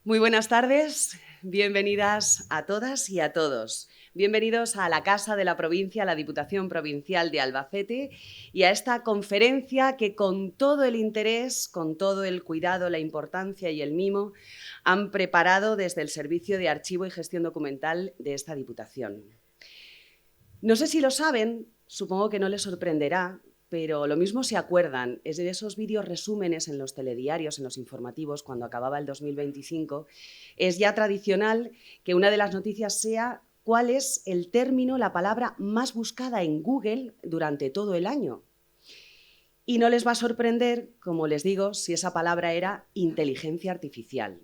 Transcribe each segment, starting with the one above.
Muy buenas tardes, bienvenidas a todas y a todos. Bienvenidos a la Casa de la Provincia, la Diputación Provincial de Albacete y a esta conferencia que con todo el interés, con todo el cuidado, la importancia y el mimo han preparado desde el Servicio de Archivo y Gestión Documental de esta Diputación. No sé si lo saben, supongo que no les sorprenderá, pero lo mismo se acuerdan, es de esos vídeos resúmenes en los telediarios, en los informativos, cuando acababa el 2025, es ya tradicional que una de las noticias sea cuál es el término, la palabra más buscada en Google durante todo el año. Y no les va a sorprender, como les digo, si esa palabra era inteligencia artificial.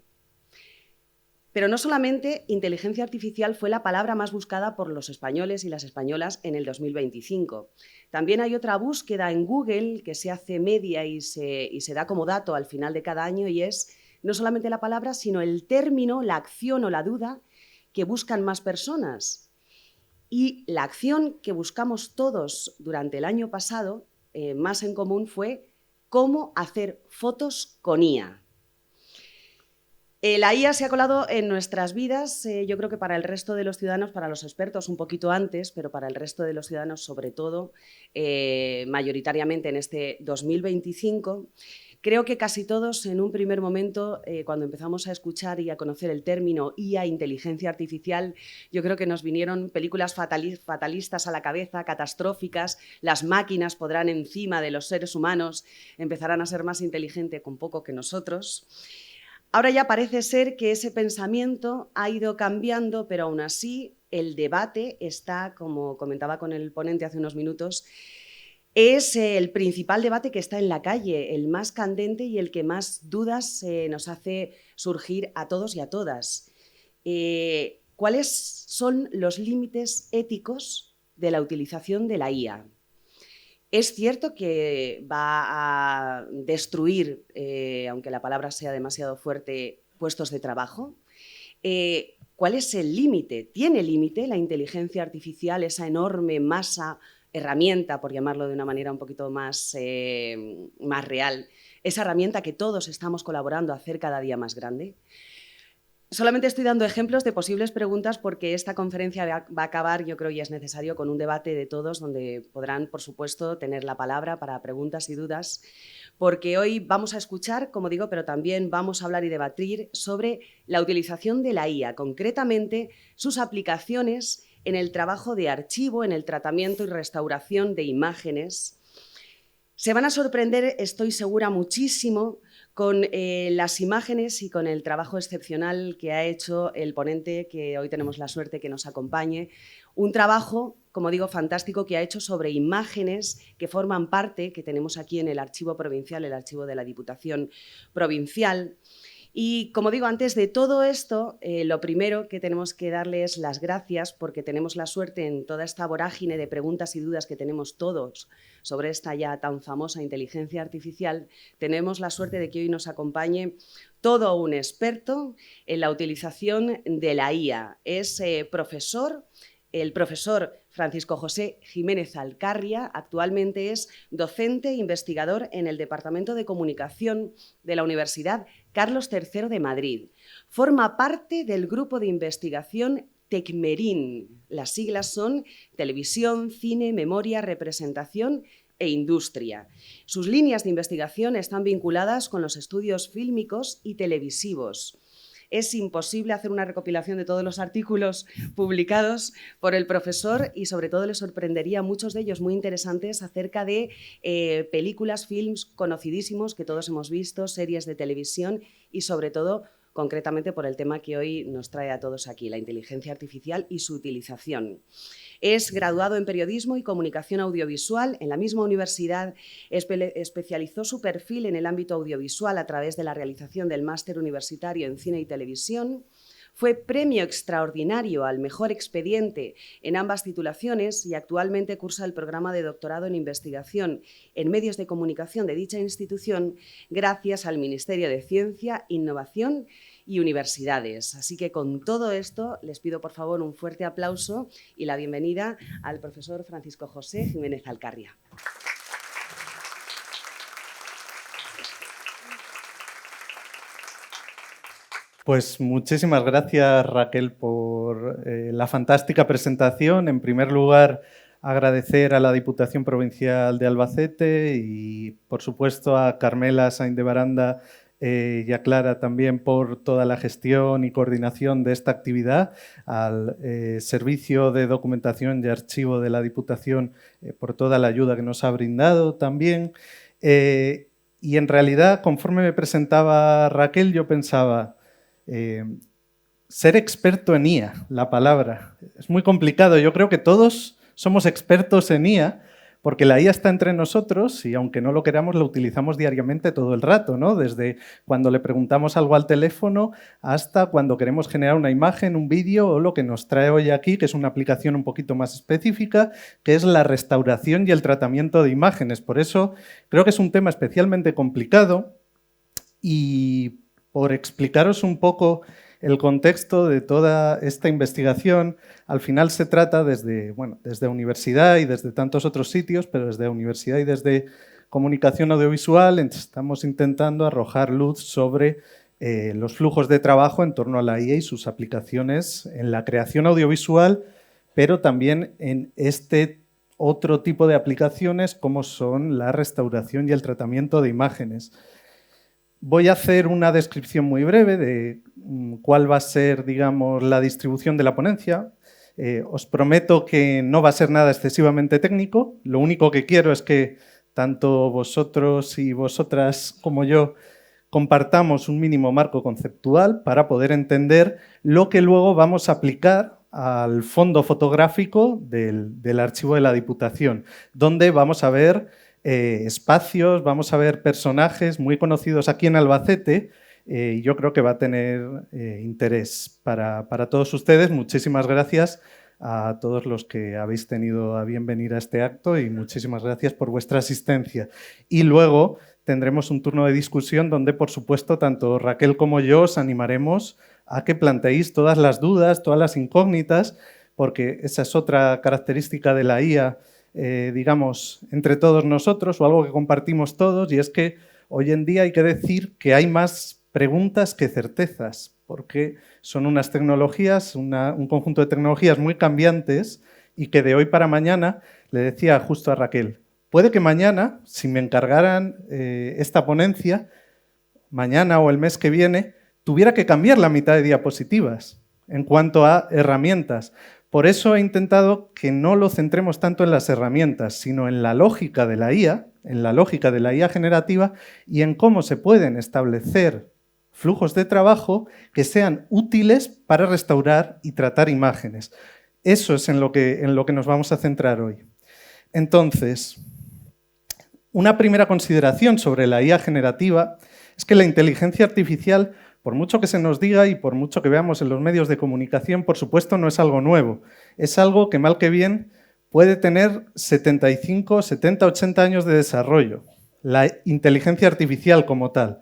Pero no solamente inteligencia artificial fue la palabra más buscada por los españoles y las españolas en el 2025. También hay otra búsqueda en Google que se hace media y se da como dato al final de cada año y es no solamente la palabra, sino el término, la acción o la duda que buscan más personas. Y la acción que buscamos todos durante el año pasado, más en común, fue cómo hacer fotos con IA. La IA se ha colado en nuestras vidas, yo creo que para el resto de los ciudadanos, para los expertos un poquito antes, pero para el resto de los ciudadanos sobre todo, mayoritariamente en este 2025. Creo que casi todos en un primer momento, cuando empezamos a escuchar y a conocer el término IA, inteligencia artificial, yo creo que nos vinieron películas fatalistas a la cabeza, catastróficas, las máquinas podrán encima de los seres humanos, empezarán a ser más inteligentes con poco que nosotros. Ahora ya parece ser que ese pensamiento ha ido cambiando, pero aún así el debate está, como comentaba con el ponente hace unos minutos, es el principal debate que está en la calle, el más candente y el que más dudas nos hace surgir a todos y a todas. ¿Cuáles son los límites éticos de la utilización de la IA? Es cierto que va a destruir, aunque la palabra sea demasiado fuerte, puestos de trabajo. ¿Cuál es el límite? ¿Tiene límite la inteligencia artificial, esa enorme masa, herramienta, por llamarlo de una manera un poquito más real, esa herramienta que todos estamos colaborando a hacer cada día más grande? Solamente estoy dando ejemplos de posibles preguntas porque esta conferencia va a acabar, yo creo, y es necesario, con un debate de todos donde podrán, por supuesto, tener la palabra para preguntas y dudas, porque hoy vamos a escuchar, como digo, pero también vamos a hablar y debatir sobre la utilización de la IA, concretamente sus aplicaciones en el trabajo de archivo, en el tratamiento y restauración de imágenes. Se van a sorprender, estoy segura, muchísimo con las imágenes y con el trabajo excepcional que ha hecho el ponente, que hoy tenemos la suerte que nos acompañe. Un trabajo, como digo, fantástico que ha hecho sobre imágenes que forman parte, que tenemos aquí en el Archivo Provincial, el Archivo de la Diputación Provincial. Y como digo, antes de todo esto, lo primero que tenemos que darle es las gracias porque tenemos la suerte en toda esta vorágine de preguntas y dudas que tenemos todos sobre esta ya tan famosa inteligencia artificial, tenemos la suerte de que hoy nos acompañe todo un experto en la utilización de la IA. Es el profesor Francisco José Jiménez Alcarria, actualmente es docente e investigador en el Departamento de Comunicación de la Universidad Carlos III de Madrid. Forma parte del grupo de investigación TECMERIN. Las siglas son Televisión, Cine, Memoria, Representación e Industria. Sus líneas de investigación están vinculadas con los estudios fílmicos y televisivos. Es imposible hacer una recopilación de todos los artículos publicados por el profesor y sobre todo le sorprendería a muchos de ellos muy interesantes acerca de películas, films conocidísimos que todos hemos visto, series de televisión y sobre todo concretamente por el tema que hoy nos trae a todos aquí, la inteligencia artificial y su utilización. Es graduado en Periodismo y Comunicación Audiovisual. En la misma universidad especializó su perfil en el ámbito audiovisual a través de la realización del máster universitario en Cine y Televisión. Fue premio extraordinario al mejor expediente en ambas titulaciones y actualmente cursa el programa de doctorado en investigación en medios de comunicación de dicha institución gracias al Ministerio de Ciencia, Innovación y Universidades. Así que con todo esto les pido por favor un fuerte aplauso y la bienvenida al profesor Francisco José Jiménez Alcarria. Pues muchísimas gracias, Raquel, por la fantástica presentación. En primer lugar, agradecer a la Diputación Provincial de Albacete y, por supuesto, a Carmela Sainz de Baranda y a Clara también por toda la gestión y coordinación de esta actividad, al Servicio de Documentación y Archivo de la Diputación por toda la ayuda que nos ha brindado también. Y en realidad, conforme me presentaba Raquel, yo pensaba... ser experto en IA, la palabra. Es muy complicado. Yo creo que todos somos expertos en IA porque la IA está entre nosotros y aunque no lo queramos, la utilizamos diariamente todo el rato, ¿no? Desde cuando le preguntamos algo al teléfono hasta cuando queremos generar una imagen, un vídeo o lo que nos trae hoy aquí, que es una aplicación un poquito más específica, que es la restauración y el tratamiento de imágenes. Por eso creo que es un tema especialmente complicado y por explicaros un poco el contexto de toda esta investigación, al final se trata desde universidad y desde tantos otros sitios, pero desde universidad y desde comunicación audiovisual estamos intentando arrojar luz sobre los flujos de trabajo en torno a la IA y sus aplicaciones en la creación audiovisual, pero también en este otro tipo de aplicaciones como son la restauración y el tratamiento de imágenes. Voy a hacer una descripción muy breve de cuál va a ser, digamos, la distribución de la ponencia. Os prometo que no va a ser nada excesivamente técnico. Lo único que quiero es que tanto vosotros y vosotras como yo compartamos un mínimo marco conceptual para poder entender lo que luego vamos a aplicar al fondo fotográfico del archivo de la Diputación, donde vamos a ver espacios, vamos a ver personajes muy conocidos aquí en Albacete y yo creo que va a tener interés para todos ustedes. Muchísimas gracias a todos los que habéis tenido a bien venir a este acto y muchísimas gracias por vuestra asistencia. Y luego tendremos un turno de discusión donde, por supuesto, tanto Raquel como yo os animaremos a que planteéis todas las dudas, todas las incógnitas, porque esa es otra característica de la IA, digamos, entre todos nosotros, o algo que compartimos todos, y es que hoy en día hay que decir que hay más preguntas que certezas, porque son unas tecnologías, un conjunto de tecnologías muy cambiantes y que de hoy para mañana, le decía justo a Raquel, puede que mañana, si me encargaran esta ponencia, mañana o el mes que viene, tuviera que cambiar la mitad de diapositivas en cuanto a herramientas. Por eso he intentado que no lo centremos tanto en las herramientas, sino en la lógica de la IA, en la lógica de la IA generativa y en cómo se pueden establecer flujos de trabajo que sean útiles para restaurar y tratar imágenes. Eso es en lo que nos vamos a centrar hoy. Entonces, una primera consideración sobre la IA generativa es que la inteligencia artificial, por mucho que se nos diga y por mucho que veamos en los medios de comunicación, por supuesto no es algo nuevo. Es algo que, mal que bien, puede tener 75, 70, 80 años de desarrollo. La inteligencia artificial como tal.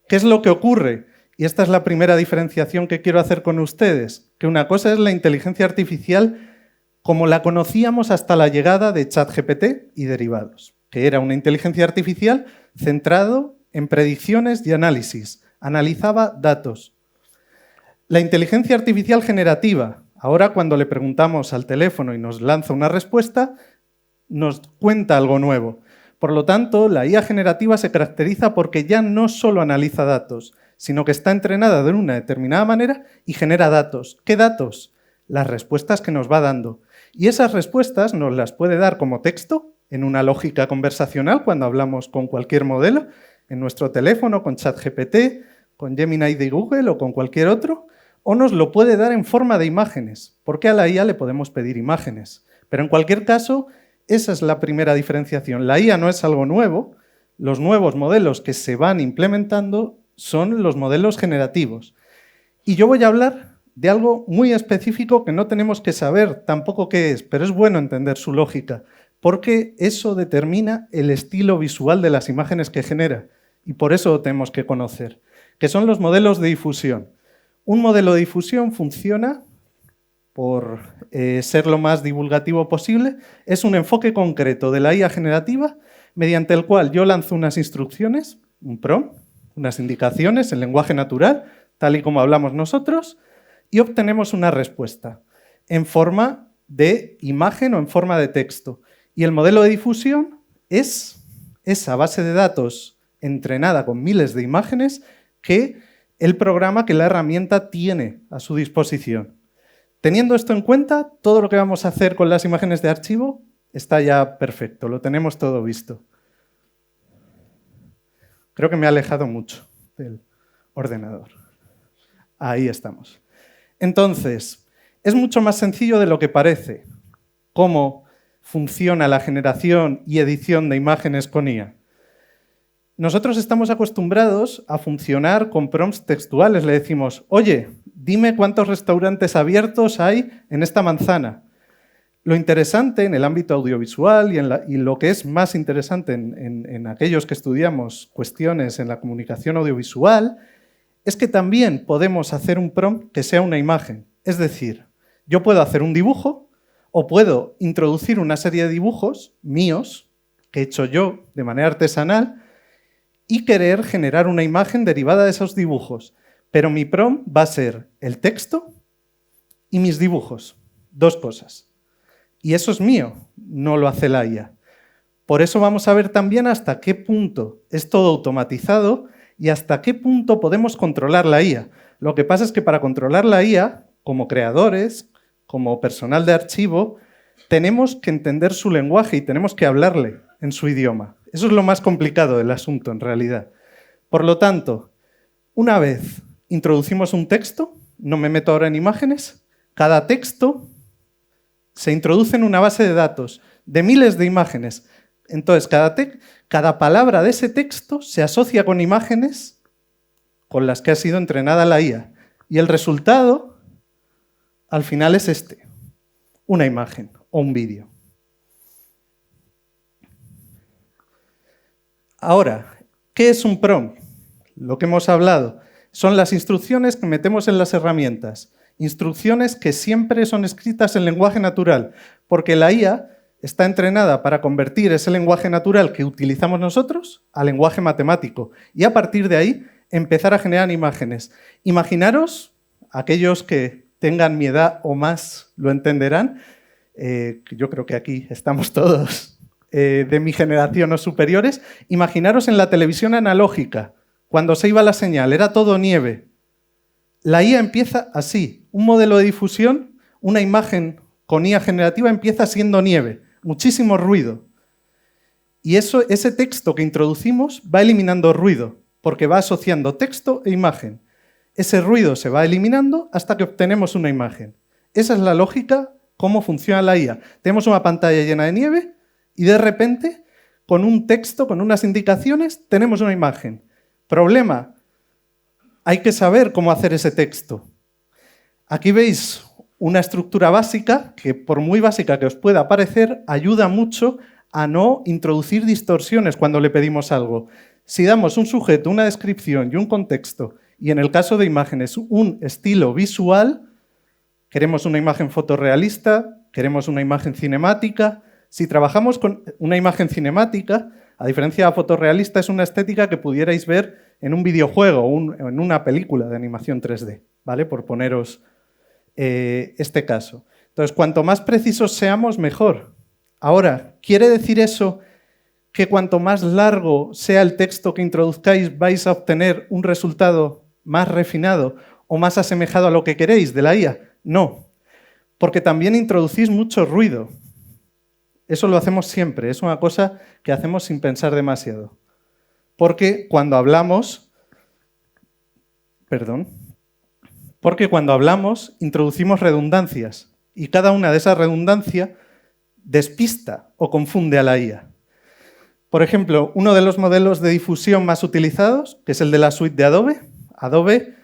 ¿Qué es lo que ocurre? Y esta es la primera diferenciación que quiero hacer con ustedes. Que una cosa es la inteligencia artificial como la conocíamos hasta la llegada de ChatGPT y derivados, que era una inteligencia artificial centrado en predicciones y análisis. Analizaba datos. La inteligencia artificial generativa, ahora cuando le preguntamos al teléfono y nos lanza una respuesta, nos cuenta algo nuevo. Por lo tanto, la IA generativa se caracteriza porque ya no solo analiza datos, sino que está entrenada de una determinada manera y genera datos. ¿Qué datos? Las respuestas que nos va dando. Y esas respuestas nos las puede dar como texto, en una lógica conversacional, cuando hablamos con cualquier modelo, en nuestro teléfono, con ChatGPT, con Gemini de Google o con cualquier otro, o nos lo puede dar en forma de imágenes, porque a la IA le podemos pedir imágenes. Pero en cualquier caso, esa es la primera diferenciación. La IA no es algo nuevo, los nuevos modelos que se van implementando son los modelos generativos. Y yo voy a hablar de algo muy específico que no tenemos que saber tampoco qué es, pero es bueno entender su lógica, porque eso determina el estilo visual de las imágenes que genera, y por eso lo tenemos que conocer, que son los modelos de difusión. Un modelo de difusión funciona, por ser lo más divulgativo posible, es un enfoque concreto de la IA generativa mediante el cual yo lanzo unas instrucciones, un prompt, unas indicaciones en lenguaje natural, tal y como hablamos nosotros, y obtenemos una respuesta en forma de imagen o en forma de texto. Y el modelo de difusión es esa base de datos entrenada con miles de imágenes que el programa, que la herramienta tiene a su disposición. Teniendo esto en cuenta, todo lo que vamos a hacer con las imágenes de archivo está ya perfecto, lo tenemos todo visto. Creo que me he alejado mucho del ordenador. Ahí estamos. Entonces, es mucho más sencillo de lo que parece cómo funciona la generación y edición de imágenes con IA. Nosotros estamos acostumbrados a funcionar con prompts textuales. Le decimos, oye, dime cuántos restaurantes abiertos hay en esta manzana. Lo interesante en el ámbito audiovisual y lo que es más interesante en aquellos que estudiamos cuestiones en la comunicación audiovisual es que también podemos hacer un prompt que sea una imagen. Es decir, yo puedo hacer un dibujo o puedo introducir una serie de dibujos míos que he hecho yo de manera artesanal y querer generar una imagen derivada de esos dibujos. Pero mi prompt va a ser el texto y mis dibujos. Dos cosas. Y eso es mío, no lo hace la IA. Por eso vamos a ver también hasta qué punto es todo automatizado y hasta qué punto podemos controlar la IA. Lo que pasa es que para controlar la IA, como creadores, como personal de archivo, tenemos que entender su lenguaje y tenemos que hablarle en su idioma. Eso es lo más complicado del asunto, en realidad. Por lo tanto, una vez introducimos un texto, no me meto ahora en imágenes, cada texto se introduce en una base de datos de miles de imágenes. Entonces, cada palabra de ese texto se asocia con imágenes con las que ha sido entrenada la IA. Y el resultado, al final, es este, una imagen o un vídeo. Ahora, ¿qué es un prompt? Lo que hemos hablado son las instrucciones que metemos en las herramientas. Instrucciones que siempre son escritas en lenguaje natural, porque la IA está entrenada para convertir ese lenguaje natural que utilizamos nosotros a lenguaje matemático y a partir de ahí empezar a generar imágenes. Imaginaros, aquellos que tengan mi edad o más lo entenderán, yo creo que aquí estamos todos de mi generación o superiores, imaginaros en la televisión analógica, cuando se iba la señal, era todo nieve. La IA empieza así, un modelo de difusión, una imagen con IA generativa empieza siendo nieve, muchísimo ruido. Y ese texto que introducimos va eliminando ruido, porque va asociando texto e imagen. Ese ruido se va eliminando hasta que obtenemos una imagen. Esa es la lógica, cómo funciona la IA. Tenemos una pantalla llena de nieve y de repente, con un texto, con unas indicaciones, tenemos una imagen. Problema. Hay que saber cómo hacer ese texto. Aquí veis una estructura básica que, por muy básica que os pueda parecer, ayuda mucho a no introducir distorsiones cuando le pedimos algo. Si damos un sujeto, una descripción y un contexto, y en el caso de imágenes un estilo visual, queremos una imagen fotorrealista, queremos una imagen cinemática. Si trabajamos con una imagen cinemática, a diferencia de la fotorrealista, es una estética que pudierais ver en un videojuego o en una película de animación 3D, ¿vale? Por poneros este caso. Entonces, cuanto más precisos seamos, mejor. Ahora, ¿quiere decir eso que cuanto más largo sea el texto que introduzcáis, vais a obtener un resultado más refinado o más asemejado a lo que queréis de la IA? No, porque también introducís mucho ruido. Eso lo hacemos siempre, es una cosa que hacemos sin pensar demasiado. Porque cuando hablamos, introducimos redundancias y cada una de esas redundancias despista o confunde a la IA. Por ejemplo, uno de los modelos de difusión más utilizados, que es el de la suite de Adobe. Adobe,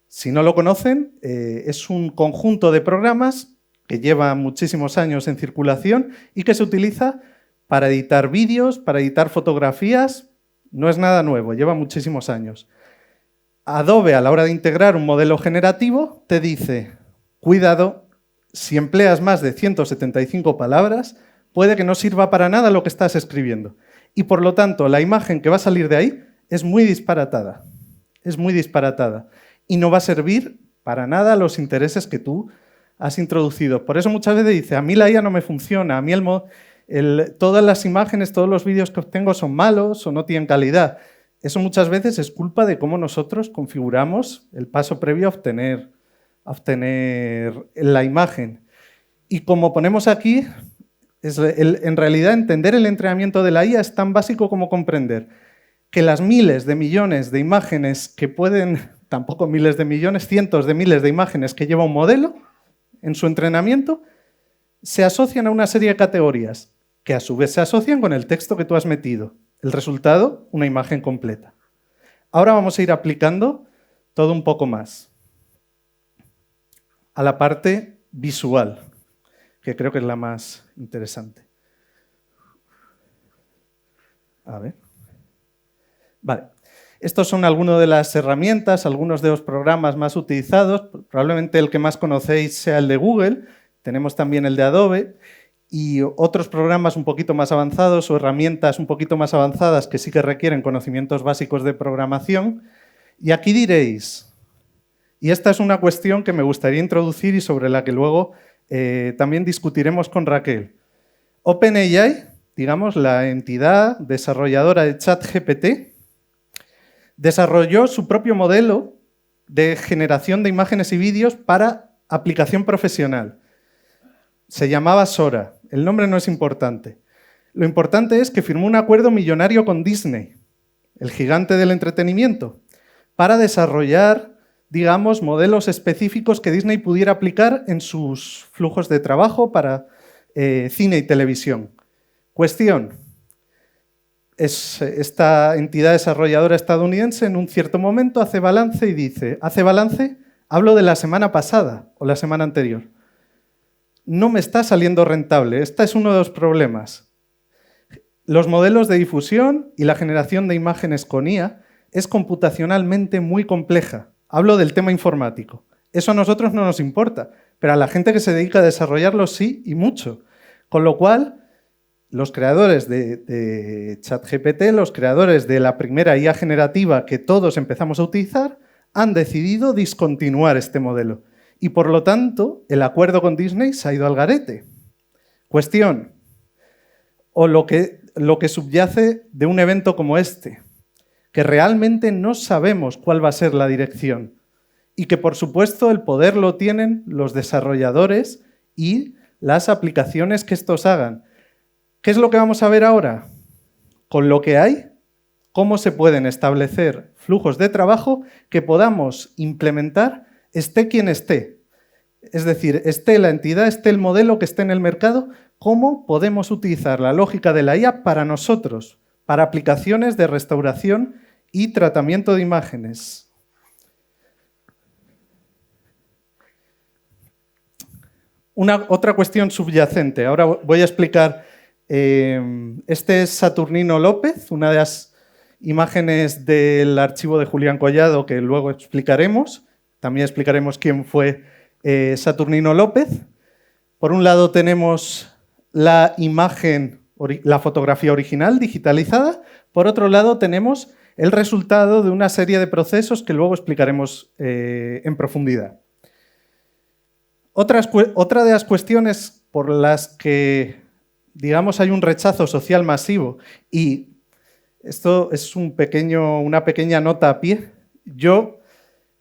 si no lo conocen, es un conjunto de programas que lleva muchísimos años en circulación y que se utiliza para editar vídeos, para editar fotografías. No es nada nuevo, lleva muchísimos años. Adobe, a la hora de integrar un modelo generativo, te dice, cuidado, si empleas más de 175 palabras, puede que no sirva para nada lo que estás escribiendo. Y por lo tanto, la imagen que va a salir de ahí es muy disparatada. Es muy disparatada. y no va a servir para nada a los intereses que tú has introducido. Por eso muchas veces dice, a mí la IA no me funciona, a mí todas las imágenes, todos los vídeos que obtengo son malos o no tienen calidad. Eso muchas veces es culpa de cómo nosotros configuramos el paso previo a obtener la imagen. Y como ponemos aquí, en realidad entender el entrenamiento de la IA es tan básico como comprender que las miles de millones de imágenes que pueden, tampoco miles de millones, cientos de miles de imágenes que lleva un modelo en su entrenamiento, se asocian a una serie de categorías que a su vez se asocian con el texto que tú has metido. El resultado, una imagen completa. Ahora vamos a ir aplicando todo un poco más a la parte visual, que creo que es la más interesante. A ver. Vale. Estos son algunas de las herramientas, algunos de los programas más utilizados. Probablemente el que más conocéis sea el de Google. Tenemos también el de Adobe y otros programas un poquito más avanzados o herramientas un poquito más avanzadas que sí que requieren conocimientos básicos de programación. Y aquí diréis, y esta es una cuestión que me gustaría introducir y sobre la que luego también discutiremos con Raquel. OpenAI, digamos, la entidad desarrolladora de ChatGPT, desarrolló su propio modelo de generación de imágenes y vídeos para aplicación profesional. Se llamaba Sora. El nombre no es importante. Lo importante es que firmó un acuerdo millonario con Disney, el gigante del entretenimiento, para desarrollar, digamos, modelos específicos que Disney pudiera aplicar en sus flujos de trabajo para cine y televisión. Cuestión. Esta entidad desarrolladora estadounidense en un cierto momento hace balance y dice, ¿hace balance? Hablo de la semana pasada o la semana anterior. No me está saliendo rentable. Este es uno de los problemas. Los modelos de difusión y la generación de imágenes con IA es computacionalmente muy compleja. Hablo del tema informático. Eso a nosotros no nos importa, pero a la gente que se dedica a desarrollarlo sí y mucho. Con lo cual, los creadores de ChatGPT, los creadores de la primera IA generativa que todos empezamos a utilizar, han decidido discontinuar este modelo. Y por lo tanto, el acuerdo con Disney se ha ido al garete. Cuestión, o lo que subyace de un evento como este, que realmente no sabemos cuál va a ser la dirección y que, por supuesto, el poder lo tienen los desarrolladores y las aplicaciones que estos hagan. ¿Qué es lo que vamos a ver ahora? Con lo que hay, cómo se pueden establecer flujos de trabajo que podamos implementar esté quien esté. Es decir, esté la entidad, esté el modelo que esté en el mercado, cómo podemos utilizar la lógica de la IA para nosotros, para aplicaciones de restauración y tratamiento de imágenes. Otra cuestión subyacente. Ahora voy a explicar. Este es Saturnino López, una de las imágenes del archivo de Julián Collado que luego explicaremos. También explicaremos quién fue Saturnino López. Por un lado tenemos la imagen, la fotografía original digitalizada. Por otro lado tenemos el resultado de una serie de procesos que luego explicaremos en profundidad. Otra de las cuestiones por las que, digamos, hay un rechazo social masivo, y esto es una pequeña nota a pie, yo,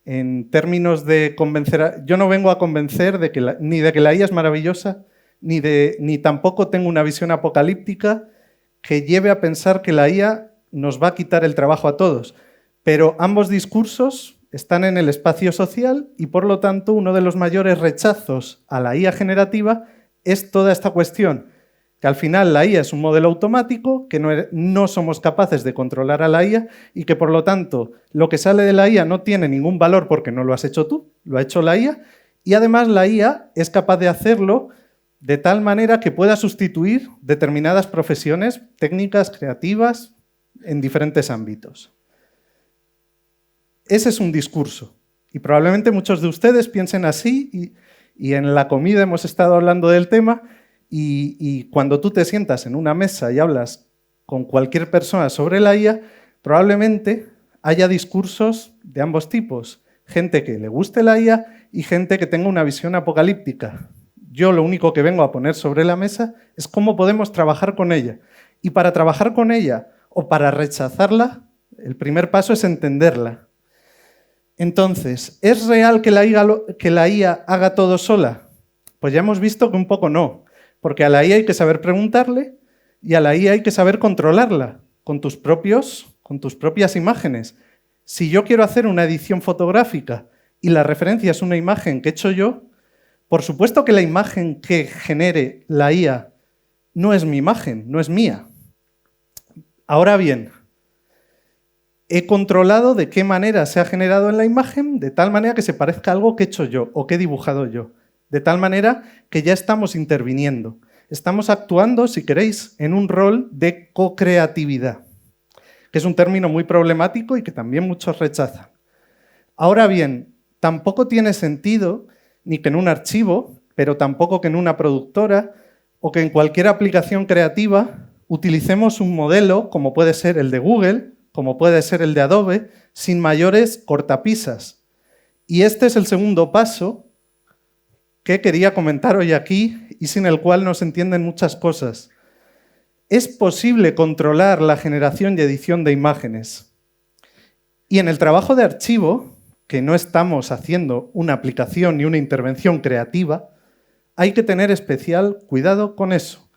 en términos de convencer, yo no vengo a convencer ni de que la IA es maravillosa, ni tampoco tengo una visión apocalíptica que lleve a pensar que la IA nos va a quitar el trabajo a todos. Pero ambos discursos están en el espacio social y, por lo tanto, uno de los mayores rechazos a la IA generativa es toda esta cuestión, que al final la IA es un modelo automático, que no somos capaces de controlar a la IA y que, por lo tanto, lo que sale de la IA no tiene ningún valor porque no lo has hecho tú, lo ha hecho la IA, y además la IA es capaz de hacerlo de tal manera que pueda sustituir determinadas profesiones técnicas, creativas, en diferentes ámbitos. Ese es un discurso y probablemente muchos de ustedes piensen así y en la comida hemos estado hablando del tema y cuando tú te sientas en una mesa y hablas con cualquier persona sobre la IA, probablemente haya discursos de ambos tipos. gente que le guste la IA y gente que tenga una visión apocalíptica. Yo lo único que vengo a poner sobre la mesa es cómo podemos trabajar con ella. Y para trabajar con ella o para rechazarla, el primer paso es entenderla. Entonces, ¿es real que la IA haga todo sola? Pues ya hemos visto que un poco no, porque a la IA hay que saber preguntarle y a la IA hay que saber controlarla con tus propias imágenes. Si yo quiero hacer una edición fotográfica y la referencia es una imagen que he hecho yo, por supuesto que la imagen que genere la IA no es mi imagen, no es mía. Ahora bien, he controlado de qué manera se ha generado en la imagen, de tal manera que se parezca a algo que he hecho yo o que he dibujado yo. De tal manera que ya estamos interviniendo. Estamos actuando, si queréis, en un rol de co-creatividad, que es un término muy problemático y que también muchos rechazan. Ahora bien, tampoco tiene sentido ni que en un archivo, pero tampoco que en una productora o que en cualquier aplicación creativa utilicemos un modelo como puede ser el de Google, como puede ser el de Adobe, sin mayores cortapisas. Y este es el segundo paso que quería comentar hoy aquí y sin el cual no se entienden muchas cosas. Es posible controlar la generación y edición de imágenes. Y en el trabajo de archivo, que no estamos haciendo una aplicación ni una intervención creativa, hay que tener especial cuidado con eso.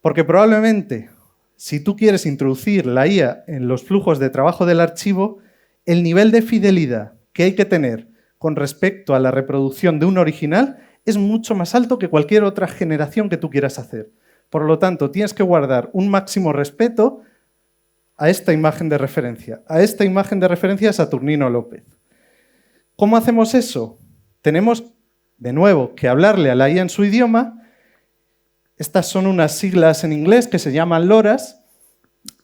Porque probablemente, si tú quieres introducir la IA en los flujos de trabajo del archivo, el nivel de fidelidad que hay que tener con respecto a la reproducción de un original es mucho más alto que cualquier otra generación que tú quieras hacer. Por lo tanto, tienes que guardar un máximo respeto a esta imagen de referencia, de Saturnino López. ¿Cómo hacemos eso? Tenemos, de nuevo, que hablarle a la IA en su idioma. Estas son unas siglas en inglés que se llaman LoRAs.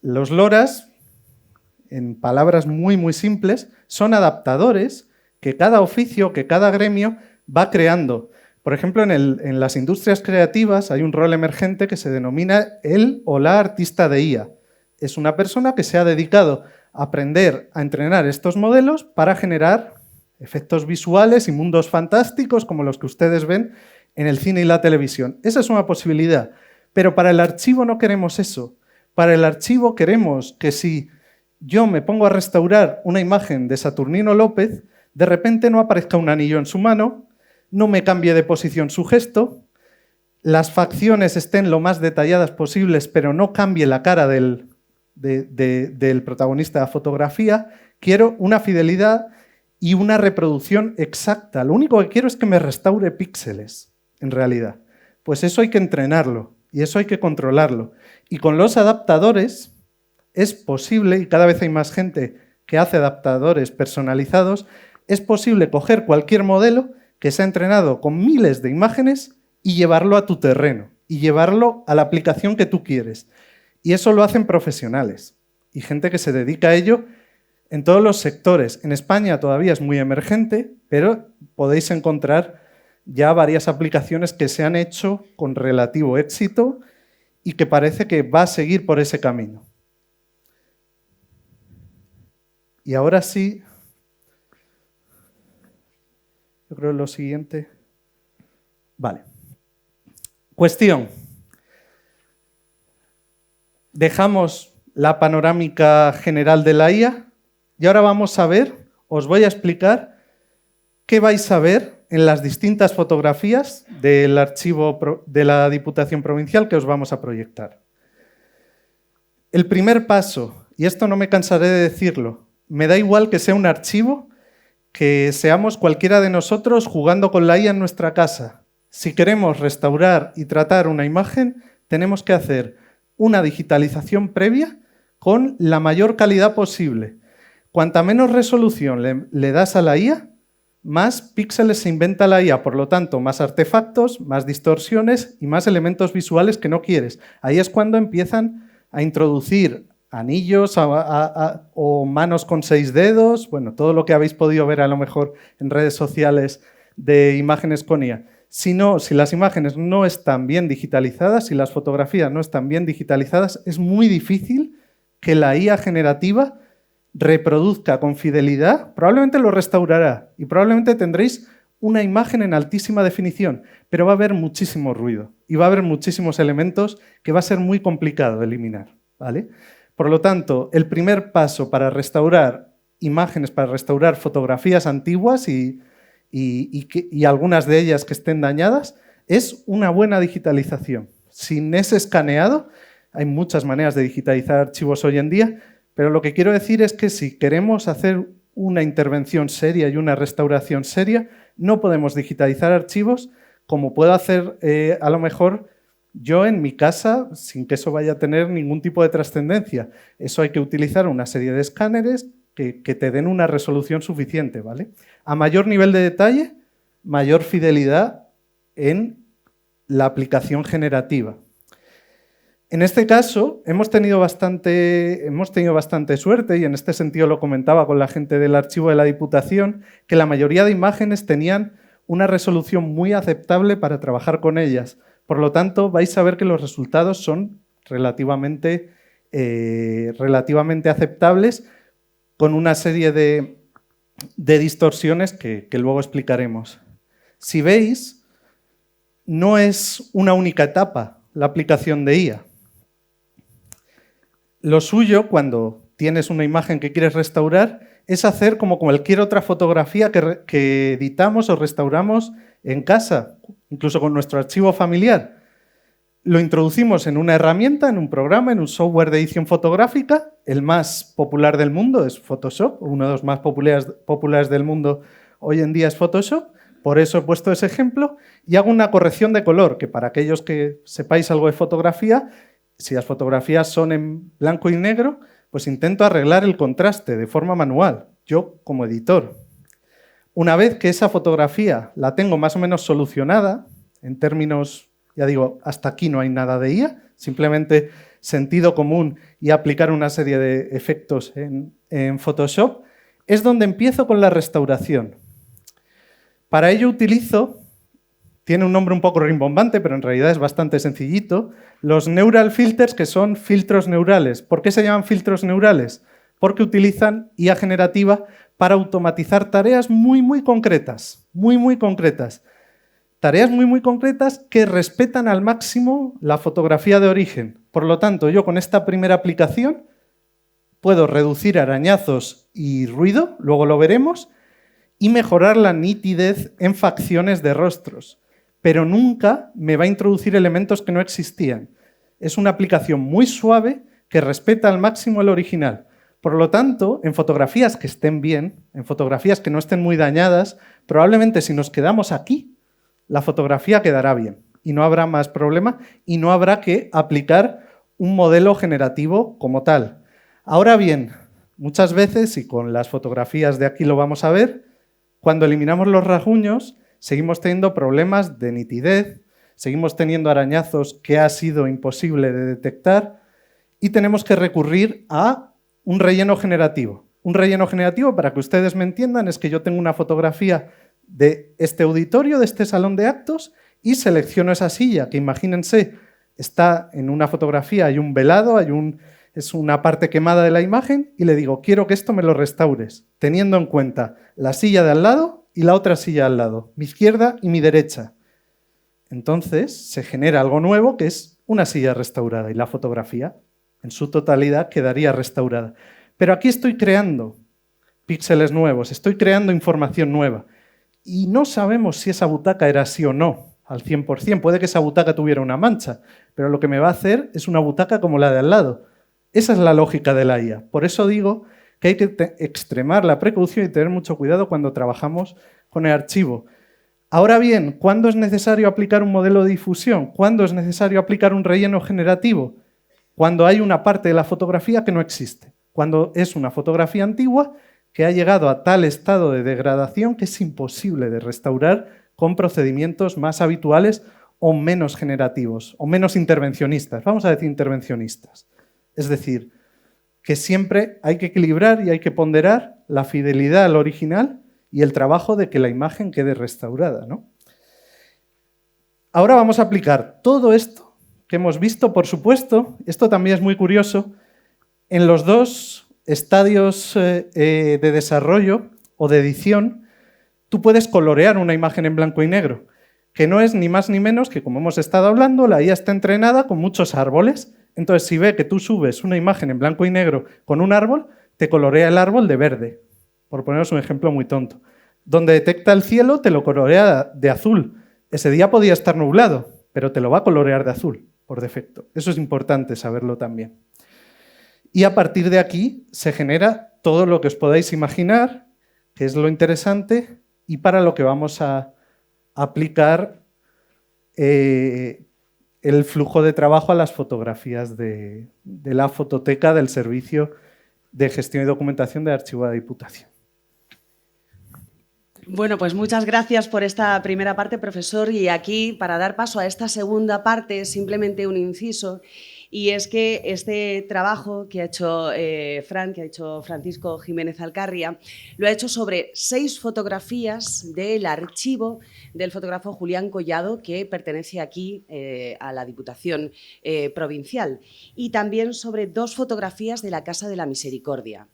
Los LoRAs, en palabras muy, muy simples, son adaptadores que cada oficio, que cada gremio va creando. Por ejemplo, en las industrias creativas hay un rol emergente que se denomina el o la artista de IA. Es una persona que se ha dedicado a aprender a entrenar estos modelos para generar efectos visuales y mundos fantásticos como los que ustedes ven en el cine y la televisión. Esa es una posibilidad, pero para el archivo no queremos eso. Para el archivo queremos que si yo me pongo a restaurar una imagen de Saturnino López, de repente no aparezca un anillo en su mano, no me cambie de posición su gesto, las facciones estén lo más detalladas posibles, pero no cambie la cara del protagonista de la fotografía. Quiero una fidelidad y una reproducción exacta. Lo único que quiero es que me restaure píxeles, en realidad. Pues eso hay que entrenarlo y eso hay que controlarlo. Y con los adaptadores es posible, y cada vez hay más gente que hace adaptadores personalizados, es posible coger cualquier modelo que se ha entrenado con miles de imágenes y llevarlo a tu terreno, y llevarlo a la aplicación que tú quieres. Y eso lo hacen profesionales y gente que se dedica a ello en todos los sectores. En España todavía es muy emergente, pero podéis encontrar ya varias aplicaciones que se han hecho con relativo éxito y que parece que va a seguir por ese camino. Y ahora sí, yo creo que lo siguiente. Vale. Cuestión. Dejamos la panorámica general de la IA y ahora vamos a ver, os voy a explicar qué vais a ver en las distintas fotografías del archivo de la Diputación Provincial que os vamos a proyectar. El primer paso, y esto no me cansaré de decirlo, me da igual que sea un archivo, que seamos cualquiera de nosotros jugando con la IA en nuestra casa. Si queremos restaurar y tratar una imagen, tenemos que hacer una digitalización previa con la mayor calidad posible. Cuanta menos resolución le das a la IA, más píxeles se inventa la IA, por lo tanto, más artefactos, más distorsiones y más elementos visuales que no quieres. Ahí es cuando empiezan a introducir anillos o manos con 6 dedos, bueno, todo lo que habéis podido ver a lo mejor en redes sociales de imágenes con IA. Si las imágenes no están bien digitalizadas, si las fotografías no están bien digitalizadas, es muy difícil que la IA generativa reproduzca con fidelidad, probablemente lo restaurará y probablemente tendréis una imagen en altísima definición, pero va a haber muchísimo ruido y va a haber muchísimos elementos que va a ser muy complicado de eliminar, ¿vale? Por lo tanto, el primer paso para restaurar imágenes, para restaurar fotografías antiguas y algunas de ellas que estén dañadas, es una buena digitalización. Sin ese escaneado, hay muchas maneras de digitalizar archivos hoy en día, pero lo que quiero decir es que si queremos hacer una intervención seria y una restauración seria, no podemos digitalizar archivos como puedo hacer a lo mejor yo en mi casa sin que eso vaya a tener ningún tipo de trascendencia. Eso hay que utilizar una serie de escáneres que te den una resolución suficiente, ¿vale? A mayor nivel de detalle, mayor fidelidad en la aplicación generativa. En este caso, hemos tenido bastante suerte, y en este sentido lo comentaba con la gente del archivo de la Diputación, que la mayoría de imágenes tenían una resolución muy aceptable para trabajar con ellas. Por lo tanto, vais a ver que los resultados son relativamente aceptables, con una serie de distorsiones que luego explicaremos. Si veis, no es una única etapa la aplicación de IA. Lo suyo, cuando tienes una imagen que quieres restaurar, es hacer como cualquier otra fotografía que editamos o restauramos en casa, incluso con nuestro archivo familiar. Lo introducimos en una herramienta, en un programa, en un software de edición fotográfica. El más popular del mundo es Photoshop, uno de los más populares del mundo hoy en día es Photoshop. Por eso he puesto ese ejemplo. Y hago una corrección de color, que para aquellos que sepáis algo de fotografía, si las fotografías son en blanco y negro, pues intento arreglar el contraste de forma manual, yo como editor. Una vez que esa fotografía la tengo más o menos solucionada, en términos, ya digo, hasta aquí no hay nada de IA, simplemente sentido común y aplicar una serie de efectos en Photoshop, es donde empiezo con la restauración. Para ello utilizo, tiene un nombre un poco rimbombante, pero en realidad es bastante sencillito, los neural filters, que son filtros neurales. ¿Por qué se llaman filtros neurales? Porque utilizan IA generativa para automatizar tareas muy concretas, muy concretas. Tareas muy concretas que respetan al máximo la fotografía de origen. Por lo tanto, yo con esta primera aplicación puedo reducir arañazos y ruido, luego lo veremos, y mejorar la nitidez en facciones de rostros. Pero nunca me va a introducir elementos que no existían. Es una aplicación muy suave que respeta al máximo el original. Por lo tanto, en fotografías que estén bien, en fotografías que no estén muy dañadas, probablemente si nos quedamos aquí, la fotografía quedará bien y no habrá más problema y no habrá que aplicar un modelo generativo como tal. Ahora bien, muchas veces, y con las fotografías de aquí lo vamos a ver, cuando eliminamos los rasguños, seguimos teniendo problemas de nitidez, seguimos teniendo arañazos que ha sido imposible de detectar y tenemos que recurrir a un relleno generativo. Un relleno generativo, para que ustedes me entiendan, es que yo tengo una fotografía de este auditorio, de este salón de actos, y selecciono esa silla, que imagínense, está en una fotografía, hay un velado, es una parte quemada de la imagen, y le digo, quiero que esto me lo restaures, teniendo en cuenta la silla de al lado y la otra silla al lado, mi izquierda y mi derecha. Entonces se genera algo nuevo que es una silla restaurada y la fotografía en su totalidad quedaría restaurada. Pero aquí estoy creando píxeles nuevos, estoy creando información nueva y no sabemos si esa butaca era así o no al 100%. Puede que esa butaca tuviera una mancha, pero lo que me va a hacer es una butaca como la de al lado. Esa es la lógica de la IA. Por eso digo que hay que extremar la precaución y tener mucho cuidado cuando trabajamos con el archivo. Ahora bien, ¿cuándo es necesario aplicar un modelo de difusión? ¿Cuándo es necesario aplicar un relleno generativo? Cuando hay una parte de la fotografía que no existe. Cuando es una fotografía antigua que ha llegado a tal estado de degradación que es imposible de restaurar con procedimientos más habituales o menos generativos, o menos intervencionistas. Vamos a decir intervencionistas. Es decir, que siempre hay que equilibrar y hay que ponderar la fidelidad al original y el trabajo de que la imagen quede restaurada, ¿no? Ahora vamos a aplicar todo esto que hemos visto, por supuesto, esto también es muy curioso, en los dos estadios de desarrollo o de edición, tú puedes colorear una imagen en blanco y negro, que no es ni más ni menos que, como hemos estado hablando, la IA está entrenada con muchos árboles. Entonces, si ve que tú subes una imagen en blanco y negro con un árbol, te colorea el árbol de verde, por poneros un ejemplo muy tonto. Donde detecta el cielo, te lo colorea de azul. Ese día podía estar nublado, pero te lo va a colorear de azul, por defecto. Eso es importante saberlo también. Y a partir de aquí se genera todo lo que os podáis imaginar, que es lo interesante, y para lo que vamos a aplicar el flujo de trabajo a las fotografías de la fototeca del Servicio de Gestión y Documentación de Archivo de la Diputación. Bueno, pues muchas gracias por esta primera parte, profesor. Y aquí, para dar paso a esta segunda parte, simplemente un inciso. Y es que este trabajo que ha hecho que ha hecho Francisco Jiménez Alcarria, lo ha hecho sobre 6 fotografías del archivo del fotógrafo Julián Collado, que pertenece aquí a la Diputación Provincial, y también sobre 2 fotografías de la Casa de la Misericordia.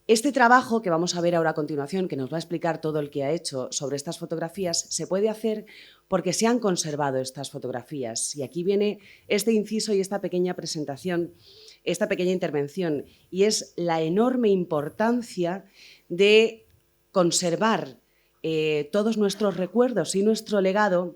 Este trabajo que vamos a ver ahora a continuación, que nos va a explicar todo el que ha hecho sobre estas fotografías, se puede hacer porque se han conservado estas fotografías. Y aquí viene este inciso y esta pequeña presentación, esta pequeña intervención, y es la enorme importancia de conservar todos nuestros recuerdos y nuestro legado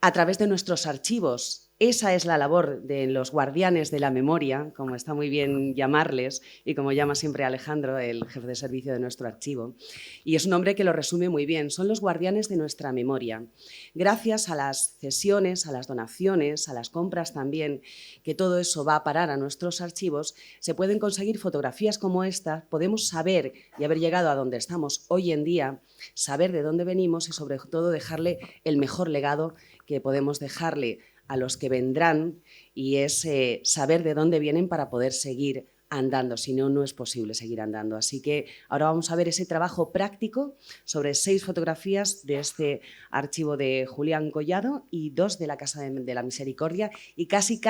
a través de nuestros archivos. Esa es la labor de los guardianes de la memoria, como está muy bien llamarles, y como llama siempre Alejandro, el jefe de servicio de nuestro archivo. Y es un nombre que lo resume muy bien. Son los guardianes de nuestra memoria. Gracias a las cesiones, a las donaciones, a las compras también, que todo eso va a parar a nuestros archivos, se pueden conseguir fotografías como esta. Podemos saber y haber llegado a donde estamos hoy en día, saber de dónde venimos y sobre todo dejarle el mejor legado que podemos dejarle a los que vendrán, y es saber de dónde vienen para poder seguir andando, si no, no es posible seguir andando. Así que ahora vamos a ver ese trabajo práctico sobre 6 fotografías de este archivo de Julián Collado y 2 de la Casa de la Misericordia, y casi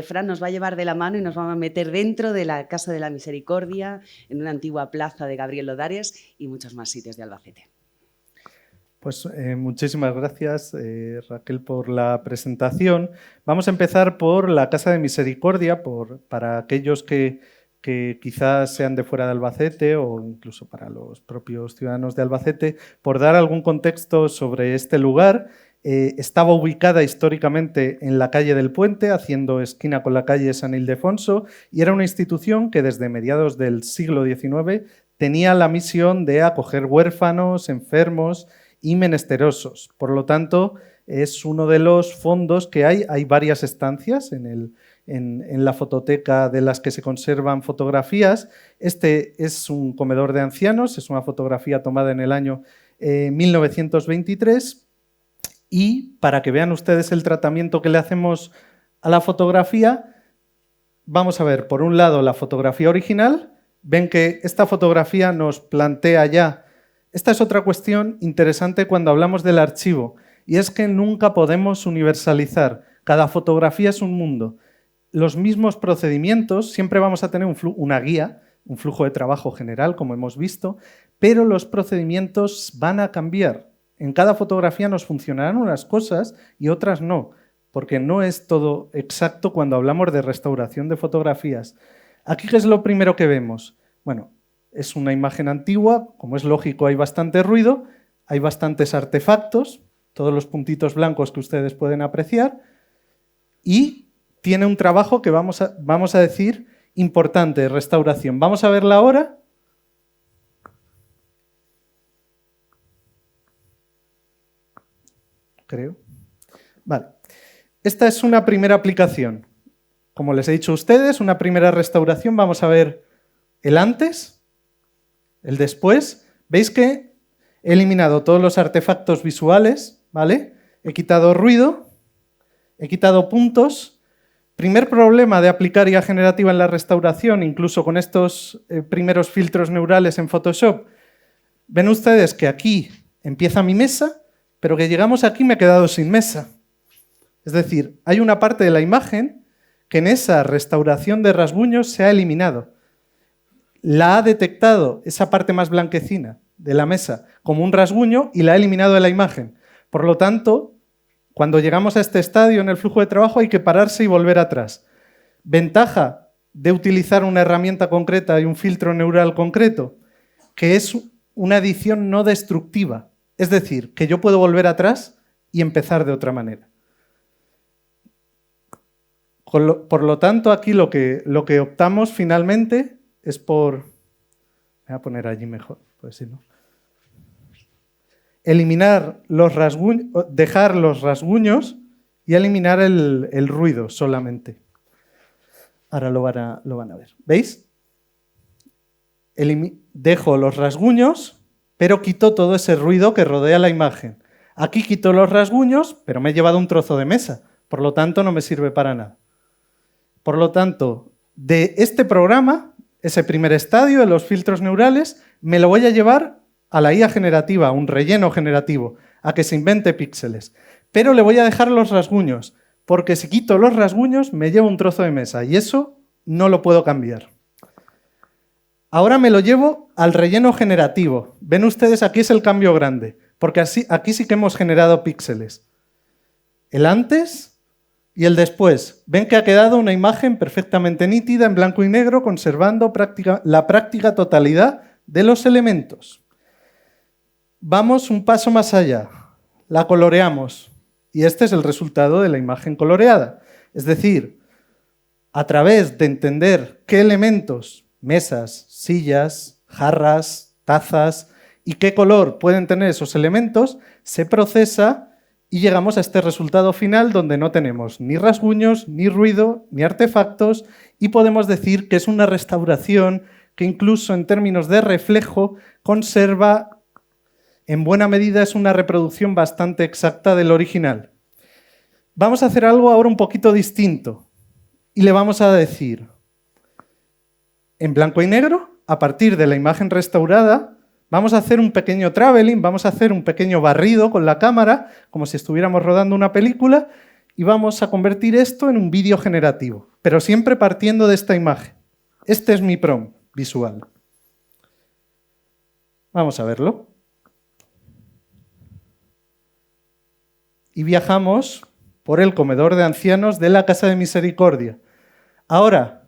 Fran nos va a llevar de la mano y nos va a meter dentro de la Casa de la Misericordia, en una antigua plaza de Gabriel Lodares y muchos más sitios de Albacete. Pues muchísimas gracias, Raquel, por la presentación. Vamos a empezar por la Casa de Misericordia, para aquellos que quizás sean de fuera de Albacete o incluso para los propios ciudadanos de Albacete, por dar algún contexto sobre este lugar. Estaba ubicada históricamente en la calle del Puente, haciendo esquina con la calle San Ildefonso, y era una institución que desde mediados del siglo XIX tenía la misión de acoger huérfanos, enfermos y menesterosos. Por lo tanto, es uno de los fondos que hay. Hay varias estancias en la fototeca de las que se conservan fotografías. Este es un comedor de ancianos, es una fotografía tomada en el año 1923. Y para que vean ustedes el tratamiento que le hacemos a la fotografía, vamos a ver, por un lado, la fotografía original. Ven que esta fotografía nos plantea ya. Esta es otra cuestión interesante cuando hablamos del archivo, y es que nunca podemos universalizar. Cada fotografía es un mundo. Los mismos procedimientos, siempre vamos a tener una guía, un flujo de trabajo general, como hemos visto, pero los procedimientos van a cambiar. En cada fotografía nos funcionarán unas cosas y otras no, porque no es todo exacto cuando hablamos de restauración de fotografías. Aquí, ¿qué es lo primero que vemos? Bueno, es una imagen antigua, como es lógico hay bastante ruido, hay bastantes artefactos, todos los puntitos blancos que ustedes pueden apreciar, y tiene un trabajo que vamos a decir importante de restauración. Vamos a verla ahora. Creo. Vale. Esta es una primera aplicación. Como les he dicho a ustedes, una primera restauración. Vamos a ver el antes, el después. ¿Veis que he eliminado todos los artefactos visuales? ¿Vale? He quitado ruido, he quitado puntos. Primer problema de aplicar IA generativa en la restauración, incluso con estos primeros filtros neurales en Photoshop. Ven ustedes que aquí empieza mi mesa, pero que llegamos aquí me he quedado sin mesa. Es decir, hay una parte de la imagen que en esa restauración de rasguños se ha eliminado. la ha detectado, esa parte más blanquecina de la mesa, como un rasguño y la ha eliminado de la imagen. Por lo tanto, cuando llegamos a este estadio en el flujo de trabajo hay que pararse y volver atrás. Ventaja de utilizar una herramienta concreta y un filtro neural concreto, que es una edición no destructiva. Es decir, que yo puedo volver atrás y empezar de otra manera. Por lo tanto, aquí lo que optamos finalmente es por... Voy a poner allí mejor, pues si no. Eliminar los rasguños, dejar los rasguños y eliminar el ruido solamente. Ahora lo van a ver. ¿Veis? Dejo los rasguños, pero quito todo ese ruido que rodea la imagen. Aquí quito los rasguños, pero me he llevado un trozo de mesa. Por lo tanto, no me sirve para nada. Por lo tanto, de este programa, ese primer estadio de los filtros neurales, me lo voy a llevar a la IA generativa, a un relleno generativo, a que se invente píxeles. Pero le voy a dejar los rasguños, porque si quito los rasguños me llevo un trozo de mesa y eso no lo puedo cambiar. Ahora me lo llevo al relleno generativo. Ven ustedes, aquí es el cambio grande, porque aquí sí que hemos generado píxeles. El antes y el después. Ven que ha quedado una imagen perfectamente nítida en blanco y negro, conservando la práctica totalidad de los elementos. Vamos un paso más allá. La coloreamos. Y este es el resultado de la imagen coloreada. Es decir, a través de entender qué elementos, mesas, sillas, jarras, tazas y qué color pueden tener esos elementos, se procesa y llegamos a este resultado final donde no tenemos ni rasguños, ni ruido, ni artefactos y podemos decir que es una restauración que incluso en términos de reflejo conserva, en buena medida es una reproducción bastante exacta del original. Vamos a hacer algo ahora un poquito distinto y le vamos a decir en blanco y negro, a partir de la imagen restaurada, vamos a hacer un pequeño traveling, vamos a hacer un pequeño barrido con la cámara, como si estuviéramos rodando una película, y vamos a convertir esto en un vídeo generativo, pero siempre partiendo de esta imagen. Este es mi prompt visual. Vamos a verlo. Y viajamos por el comedor de ancianos de la Casa de Misericordia. Ahora,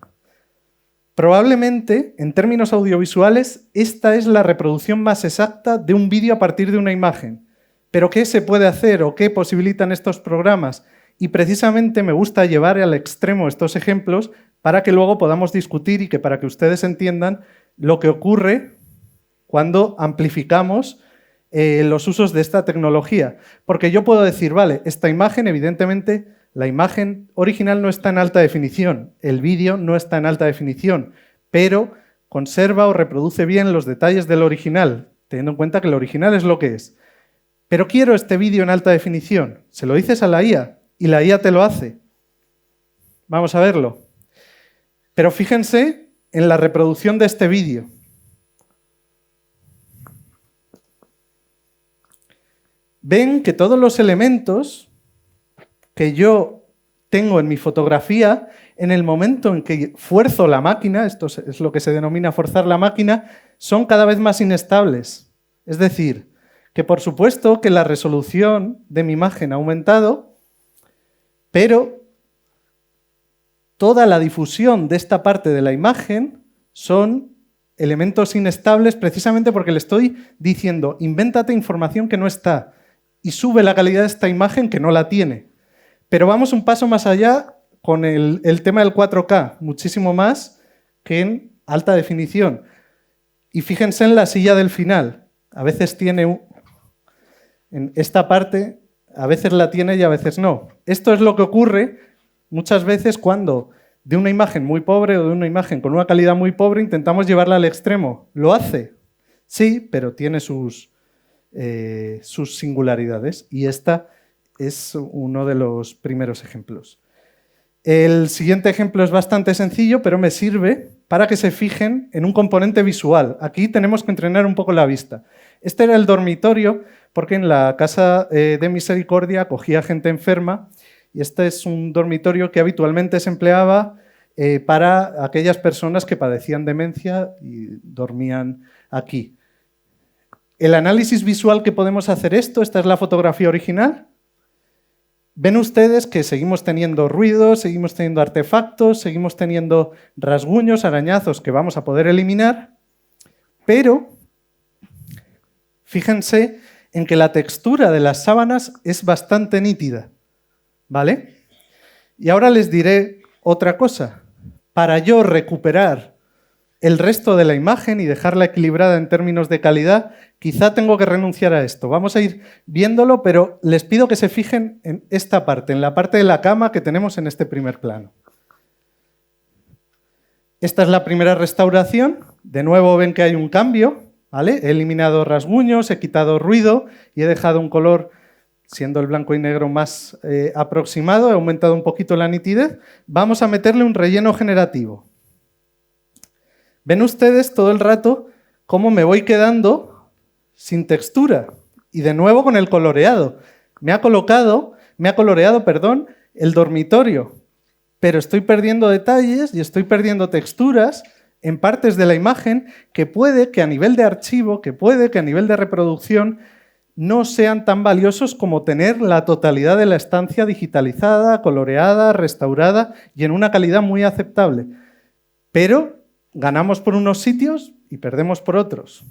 probablemente, en términos audiovisuales, esta es la reproducción más exacta de un vídeo a partir de una imagen. Pero ¿qué se puede hacer o qué posibilitan estos programas? Y precisamente me gusta llevar al extremo estos ejemplos para que luego podamos discutir y que para que ustedes entiendan lo que ocurre cuando amplificamos los usos de esta tecnología. Porque yo puedo decir, vale, esta imagen, evidentemente, la imagen original no está en alta definición, el vídeo no está en alta definición, pero conserva o reproduce bien los detalles del original, teniendo en cuenta que el original es lo que es. Pero quiero este vídeo en alta definición. Se lo dices a la IA y la IA te lo hace. Vamos a verlo. Pero fíjense en la reproducción de este vídeo. Ven que todos los elementos que yo tengo en mi fotografía, en el momento en que fuerzo la máquina, esto es lo que se denomina forzar la máquina, son cada vez más inestables. Es decir, que por supuesto que la resolución de mi imagen ha aumentado, pero toda la difusión de esta parte de la imagen son elementos inestables precisamente porque le estoy diciendo, invéntate información que no está y sube la calidad de esta imagen que no la tiene. Pero vamos un paso más allá con el tema del 4K, muchísimo más que en alta definición. Y fíjense en la silla del final. A veces tiene en esta parte, a veces la tiene y a veces no. Esto es lo que ocurre muchas veces cuando de una imagen muy pobre o de una imagen con una calidad muy pobre intentamos llevarla al extremo. ¿Lo hace? Sí, pero tiene sus singularidades. Y esta es uno de los primeros ejemplos. El siguiente ejemplo es bastante sencillo, pero me sirve para que se fijen en un componente visual. Aquí tenemos que entrenar un poco la vista. Este era el dormitorio, porque en la Casa de Misericordia acogía gente enferma, y este es un dormitorio que habitualmente se empleaba para aquellas personas que padecían demencia y dormían aquí. El análisis visual que podemos hacer esta es la fotografía original. Ven ustedes que seguimos teniendo ruidos, seguimos teniendo artefactos, seguimos teniendo rasguños, arañazos que vamos a poder eliminar, pero fíjense en que la textura de las sábanas es bastante nítida, ¿vale? Y ahora les diré otra cosa. Para yo recuperar el resto de la imagen y dejarla equilibrada en términos de calidad, quizá tengo que renunciar a esto. Vamos a ir viéndolo, pero les pido que se fijen en esta parte, en la parte de la cama que tenemos en este primer plano. Esta es la primera restauración. De nuevo ven que hay un cambio, ¿vale? He eliminado rasguños, he quitado ruido y he dejado un color, siendo el blanco y negro más aproximado, he aumentado un poquito la nitidez. Vamos a meterle un relleno generativo. Ven ustedes todo el rato cómo me voy quedando sin textura. Y de nuevo con el coloreado. Me ha coloreado, el dormitorio. Pero estoy perdiendo detalles y estoy perdiendo texturas en partes de la imagen que puede que a nivel de archivo, que puede que a nivel de reproducción no sean tan valiosos como tener la totalidad de la estancia digitalizada, coloreada, restaurada y en una calidad muy aceptable. Pero ganamos por unos sitios y perdemos por otros.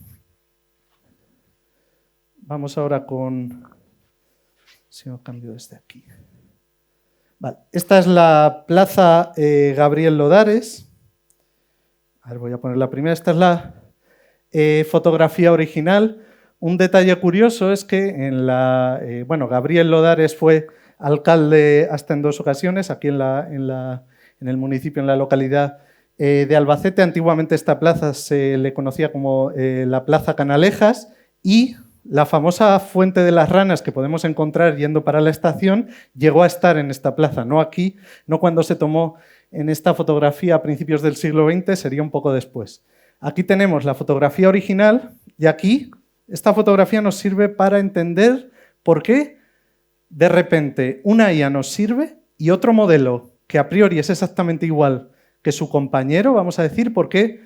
Vamos ahora con... Si no cambio desde aquí. Vale. Esta es la Plaza Gabriel Lodares. A ver, voy a poner la primera. Esta es la fotografía original. Un detalle curioso es que Gabriel Lodares fue alcalde hasta en 2 ocasiones, aquí en el municipio, en la localidad de Albacete. Antiguamente esta plaza se le conocía como la Plaza Canalejas y la famosa Fuente de las Ranas que podemos encontrar yendo para la estación llegó a estar en esta plaza, no aquí, no cuando se tomó en esta fotografía a principios del siglo XX, sería un poco después. Aquí tenemos la fotografía original y aquí esta fotografía nos sirve para entender por qué de repente una IA nos sirve y otro modelo que a priori es exactamente igual que su compañero, vamos a decir, por qué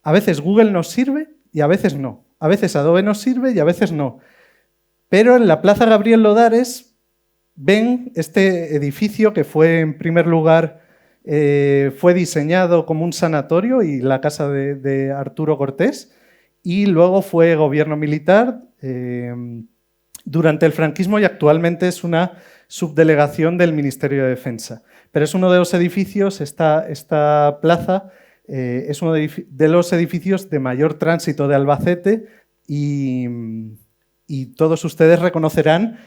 a veces Google nos sirve y a veces no. A veces Adobe nos sirve y a veces no. Pero en la Plaza Gabriel Lodares ven este edificio que fue, en primer lugar, fue diseñado como un sanatorio y la casa de Arturo Cortés, y luego fue gobierno militar durante el franquismo y actualmente es una subdelegación del Ministerio de Defensa. Pero es uno de los edificios, esta plaza, es uno de los edificios de mayor tránsito de Albacete y todos ustedes reconocerán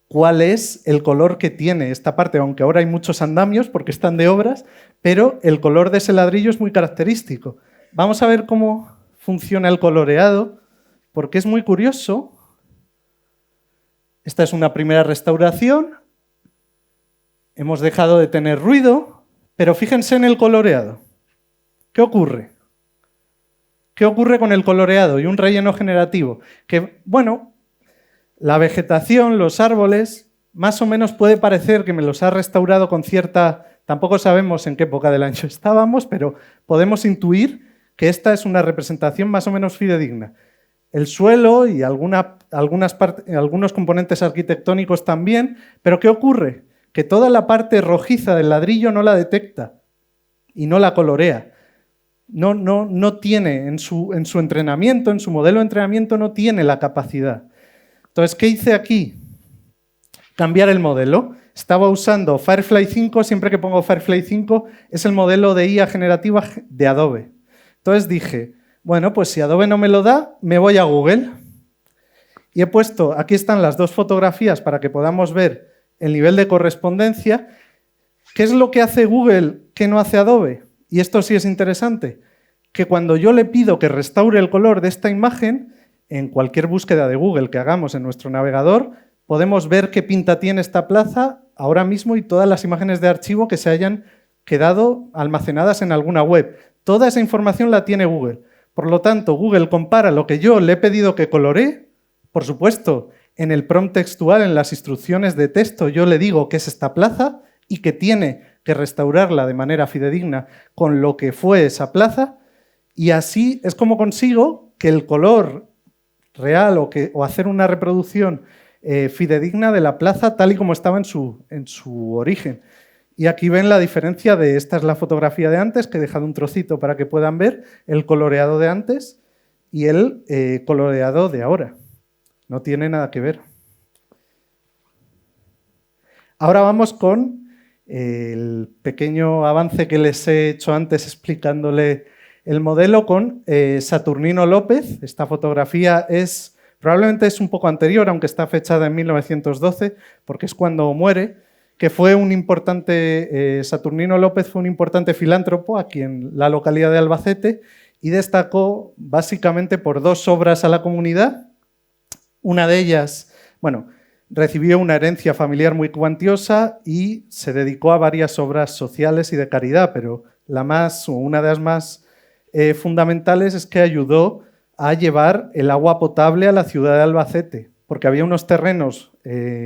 cuál es el color que tiene esta parte, aunque ahora hay muchos andamios porque están de obras, pero el color de ese ladrillo es muy característico. Vamos a ver cómo funciona el coloreado, porque es muy curioso. Esta es una primera restauración. Hemos dejado de tener ruido, pero fíjense en el coloreado. ¿Qué ocurre? ¿Qué ocurre con el coloreado y un relleno generativo? Que, bueno, la vegetación, los árboles, más o menos puede parecer que me los ha restaurado con cierta... Tampoco sabemos en qué época del año estábamos, pero podemos intuir que esta es una representación más o menos fidedigna. El suelo y algunos componentes arquitectónicos también, pero ¿qué ocurre? Que toda la parte rojiza del ladrillo no la detecta y no la colorea. No tiene en su entrenamiento, en su modelo de entrenamiento, no tiene la capacidad. Entonces, ¿qué hice aquí? Cambiar el modelo. Estaba usando Firefly 5, siempre que pongo Firefly 5 es el modelo de IA generativa de Adobe. Entonces dije, bueno, pues si Adobe no me lo da, me voy a Google. Y he puesto, aquí están las 2 fotografías para que podamos ver el nivel de correspondencia. ¿Qué es lo que hace Google que no hace Adobe? Y esto sí es interesante, que cuando yo le pido que restaure el color de esta imagen, en cualquier búsqueda de Google que hagamos en nuestro navegador, podemos ver qué pinta tiene esta plaza ahora mismo y todas las imágenes de archivo que se hayan quedado almacenadas en alguna web. Toda esa información la tiene Google. Por lo tanto, Google compara lo que yo le he pedido que coloree, por supuesto, en el prompt textual, en las instrucciones de texto, yo le digo qué es esta plaza y que tiene que restaurarla de manera fidedigna con lo que fue esa plaza, y así es como consigo que el color real o hacer una reproducción fidedigna de la plaza tal y como estaba en su origen. Y aquí ven la diferencia de, esta es la fotografía de antes, que he dejado un trocito para que puedan ver el coloreado de antes y el coloreado de ahora. No tiene nada que ver. Ahora vamos con el pequeño avance que les he hecho antes explicándole el modelo con Saturnino López. Esta fotografía probablemente es un poco anterior, aunque está fechada en 1912, porque es cuando muere, que fue un importante, Saturnino López fue un importante filántropo aquí en la localidad de Albacete y destacó básicamente por 2 obras a la comunidad. Una de ellas, bueno, recibió una herencia familiar muy cuantiosa y se dedicó a varias obras sociales y de caridad, pero una de las más fundamentales es que ayudó a llevar el agua potable a la ciudad de Albacete, porque había unos terrenos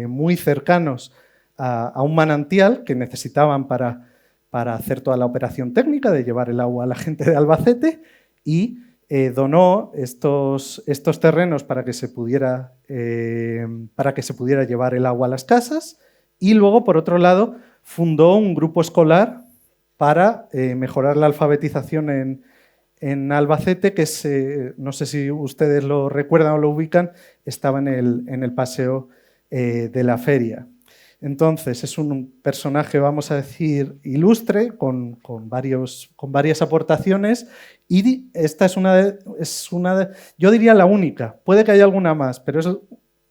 muy cercanos a un manantial que necesitaban para hacer toda la operación técnica de llevar el agua a la gente de Albacete y donó estos terrenos para que se pudiera llevar el agua a las casas y luego, por otro lado, fundó un grupo escolar para mejorar la alfabetización en Albacete, que no sé si ustedes lo recuerdan o lo ubican, estaba en el paseo de la feria. Entonces, es un personaje, vamos a decir, ilustre, con varias aportaciones, y esta yo diría la única, puede que haya alguna más, pero es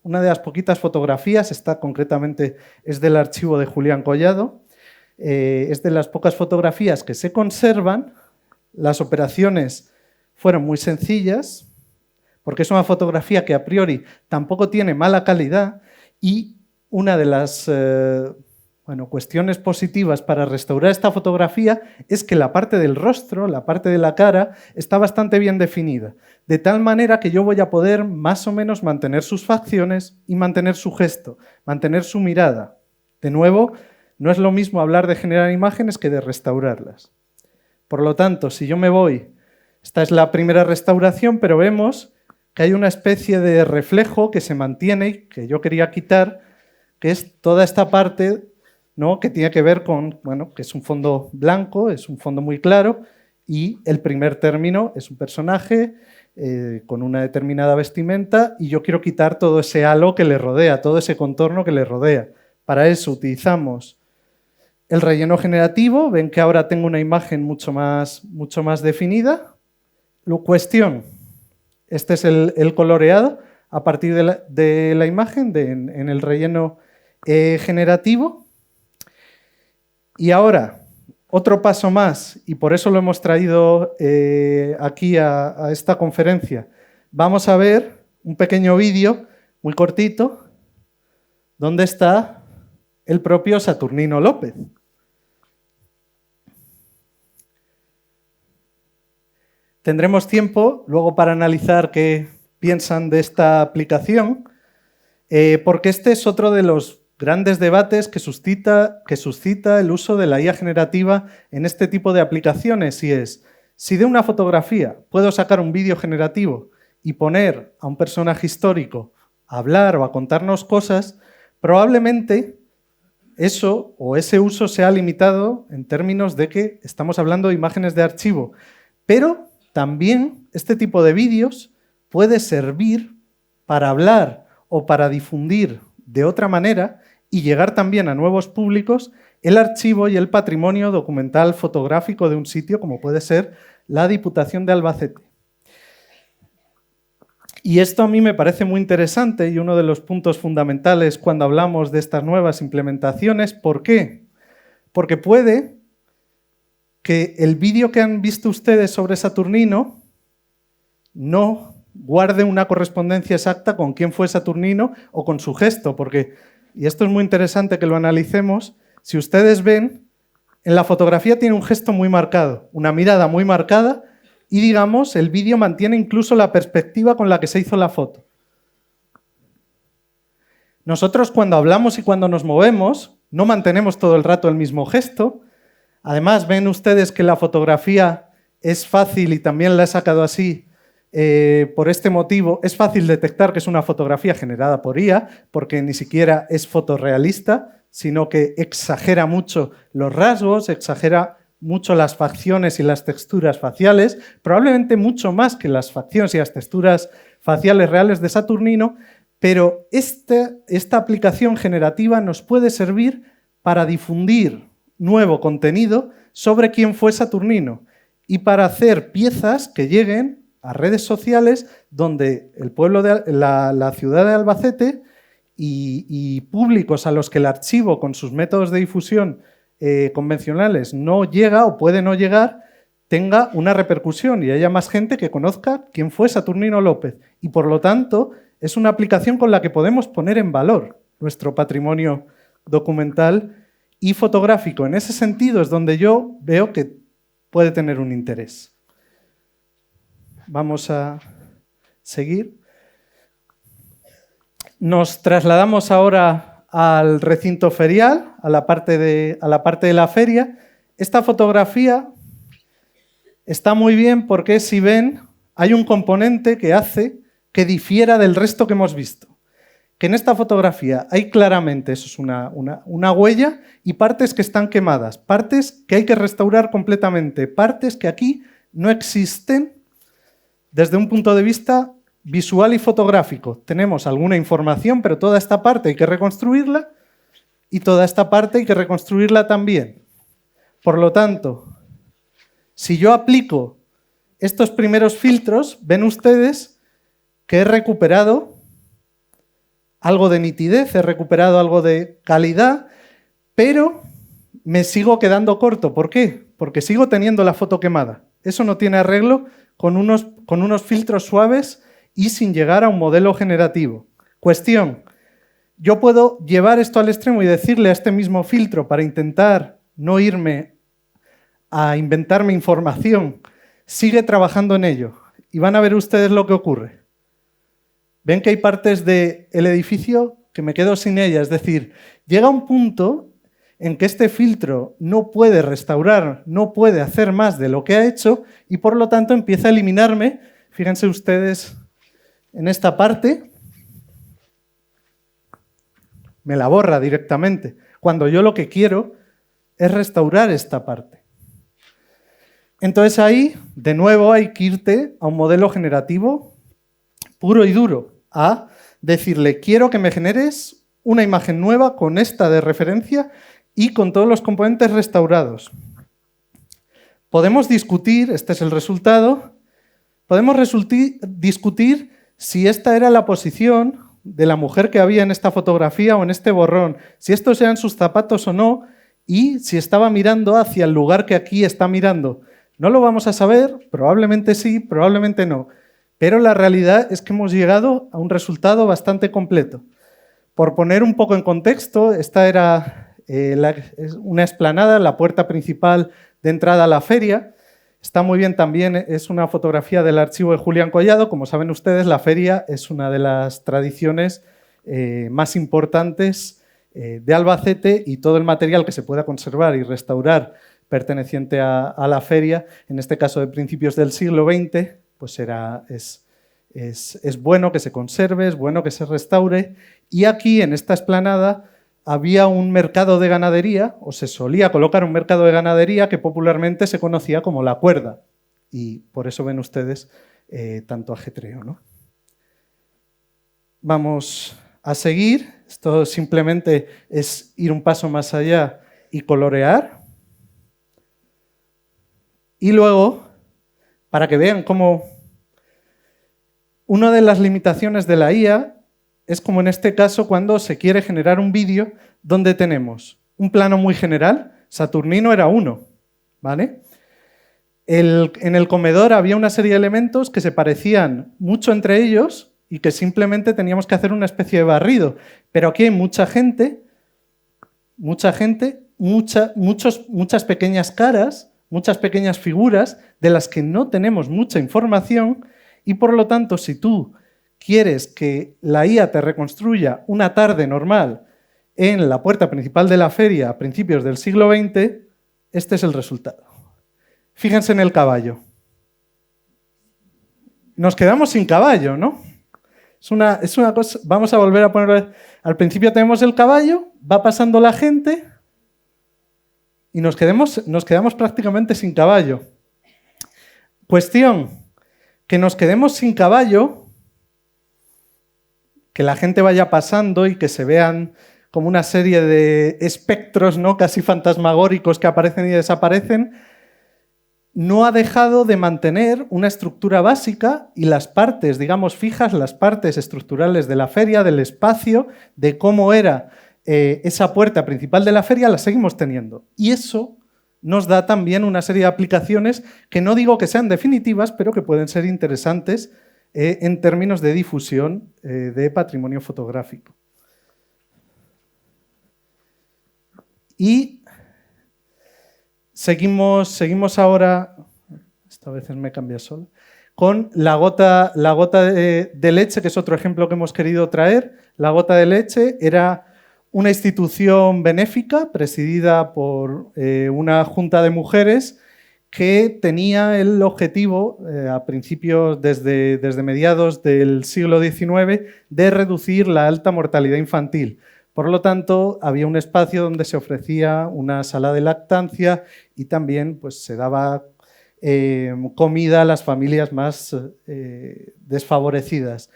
una de las poquitas fotografías, concretamente es del archivo de Julián Collado, es de las pocas fotografías que se conservan. Las operaciones fueron muy sencillas, porque es una fotografía que a priori tampoco tiene mala calidad y una de las cuestiones positivas para restaurar esta fotografía es que la parte del rostro, la parte de la cara, está bastante bien definida, de tal manera que yo voy a poder más o menos mantener sus facciones y mantener su gesto, mantener su mirada. De nuevo, no es lo mismo hablar de generar imágenes que de restaurarlas. Por lo tanto, si yo me voy, esta es la primera restauración, pero vemos que hay una especie de reflejo que se mantiene y que yo quería quitar, que es toda esta parte, ¿no?, que tiene que ver con, que es un fondo blanco, es un fondo muy claro, y el primer término es un personaje con una determinada vestimenta y yo quiero quitar todo ese halo que le rodea, todo ese contorno que le rodea. Para eso utilizamos el relleno generativo. Ven que ahora tengo una imagen mucho más definida. Cuestión, este es el coloreado a partir de la imagen en el relleno generativo. Y ahora, otro paso más, y por eso lo hemos traído aquí a esta conferencia. Vamos a ver un pequeño vídeo muy cortito donde está el propio Saturnino López. Tendremos tiempo luego para analizar qué piensan de esta aplicación, porque este es otro de los grandes debates que suscita el uso de la IA generativa en este tipo de aplicaciones, y es, si de una fotografía puedo sacar un vídeo generativo y poner a un personaje histórico a hablar o a contarnos cosas, probablemente eso o ese uso sea limitado en términos de que estamos hablando de imágenes de archivo, pero también este tipo de vídeos puede servir para hablar o para difundir de otra manera y llegar también a nuevos públicos el archivo y el patrimonio documental fotográfico de un sitio como puede ser la Diputación de Albacete. Y esto a mí me parece muy interesante y uno de los puntos fundamentales cuando hablamos de estas nuevas implementaciones. ¿Por qué? Porque puede que el vídeo que han visto ustedes sobre Saturnino no guarde una correspondencia exacta con quién fue Saturnino o con su gesto, porque, y esto es muy interesante que lo analicemos, si ustedes ven, en la fotografía tiene un gesto muy marcado, una mirada muy marcada, y digamos, el vídeo mantiene incluso la perspectiva con la que se hizo la foto. Nosotros cuando hablamos y cuando nos movemos, no mantenemos todo el rato el mismo gesto, Además, ven ustedes que la fotografía es fácil, y también la he sacado así por este motivo, es fácil detectar que es una fotografía generada por IA, porque ni siquiera es fotorrealista, sino que exagera mucho los rasgos, exagera mucho las facciones y las texturas faciales, probablemente mucho más que las facciones y las texturas faciales reales de Saturnino, pero esta aplicación generativa nos puede servir para difundir nuevo contenido sobre quién fue Saturnino y para hacer piezas que lleguen a redes sociales donde el pueblo de la ciudad de Albacete y públicos a los que el archivo con sus métodos de difusión convencionales no llega o puede no llegar, tenga una repercusión y haya más gente que conozca quién fue Saturnino López. Y por lo tanto, es una aplicación con la que podemos poner en valor nuestro patrimonio documental y fotográfico. En ese sentido es donde yo veo que puede tener un interés. Vamos a seguir. Nos trasladamos ahora al recinto ferial, a la parte de la feria. Esta fotografía está muy bien porque, si ven, hay un componente que hace que difiera del resto que hemos visto. Que en esta fotografía hay claramente, eso es una huella, y partes que están quemadas, partes que hay que restaurar completamente, partes que aquí no existen desde un punto de vista visual y fotográfico. Tenemos alguna información, pero toda esta parte hay que reconstruirla y toda esta parte hay que reconstruirla también. Por lo tanto, si yo aplico estos primeros filtros, ven ustedes que he recuperado algo de nitidez, he recuperado algo de calidad, pero me sigo quedando corto. ¿Por qué? Porque sigo teniendo la foto quemada. Eso no tiene arreglo con unos filtros suaves y sin llegar a un modelo generativo. Cuestión, yo puedo llevar esto al extremo y decirle a este mismo filtro, para intentar no irme a inventarme información, sigue trabajando en ello. Y van a ver ustedes lo que ocurre. Ven que hay partes del edificio que me quedo sin ellas. Es decir, llega un punto en que este filtro no puede restaurar, no puede hacer más de lo que ha hecho y por lo tanto empieza a eliminarme. Fíjense ustedes en esta parte, me la borra directamente, cuando yo lo que quiero es restaurar esta parte. Entonces ahí, de nuevo, hay que irte a un modelo generativo puro y duro, a decirle, quiero que me generes una imagen nueva con esta de referencia y con todos los componentes restaurados. Podemos discutir, este es el resultado, podemos discutir si esta era la posición de la mujer que había en esta fotografía o en este borrón, si estos eran sus zapatos o no, y si estaba mirando hacia el lugar que aquí está mirando. No lo vamos a saber, probablemente sí, probablemente no, pero la realidad es que hemos llegado a un resultado bastante completo. Por poner un poco en contexto, esta era una explanada, la puerta principal de entrada a la feria. Está muy bien también, es una fotografía del archivo de Julián Collado. Como saben ustedes, la feria es una de las tradiciones más importantes de Albacete y todo el material que se pueda conservar y restaurar perteneciente a la feria, en este caso de principios del siglo XX, pues es bueno que se conserve, es bueno que se restaure. Y aquí, en esta explanada, había un mercado de ganadería, o se solía colocar un mercado de ganadería que popularmente se conocía como La Cuerda. Y por eso ven ustedes tanto ajetreo, ¿no? Vamos a seguir. Esto simplemente es ir un paso más allá y colorear. Y luego, para que vean cómo una de las limitaciones de la IA es como en este caso cuando se quiere generar un vídeo donde tenemos un plano muy general. Saturnino era uno, ¿vale? En el comedor había una serie de elementos que se parecían mucho entre ellos y que simplemente teníamos que hacer una especie de barrido. Pero aquí hay muchas pequeñas caras, muchas pequeñas figuras de las que no tenemos mucha información y por lo tanto, si tú quieres que la IA te reconstruya una tarde normal en la puerta principal de la feria a principios del siglo XX, este es el resultado. Fíjense en el caballo. Nos quedamos sin caballo, ¿no? Es una cosa. Vamos a volver a ponerlo. Al principio tenemos el caballo, va pasando la gente y nos quedamos prácticamente sin caballo. Cuestión, que nos quedemos sin caballo, que la gente vaya pasando y que se vean como una serie de espectros, ¿no?, casi fantasmagóricos que aparecen y desaparecen, no ha dejado de mantener una estructura básica y las partes, digamos, fijas, las partes estructurales de la feria, del espacio, de cómo era esa puerta principal de la feria, la seguimos teniendo. Y eso nos da también una serie de aplicaciones que no digo que sean definitivas, pero que pueden ser interesantes en términos de difusión de patrimonio fotográfico. Y seguimos ahora, esta vez me cambia solo, con la gota de leche, que es otro ejemplo que hemos querido traer. La gota de leche era una institución benéfica presidida por una junta de mujeres que tenía el objetivo, a principios, desde mediados del siglo XIX, de reducir la alta mortalidad infantil. Por lo tanto, había un espacio donde se ofrecía una sala de lactancia y también pues, se daba comida a las familias más desfavorecidas.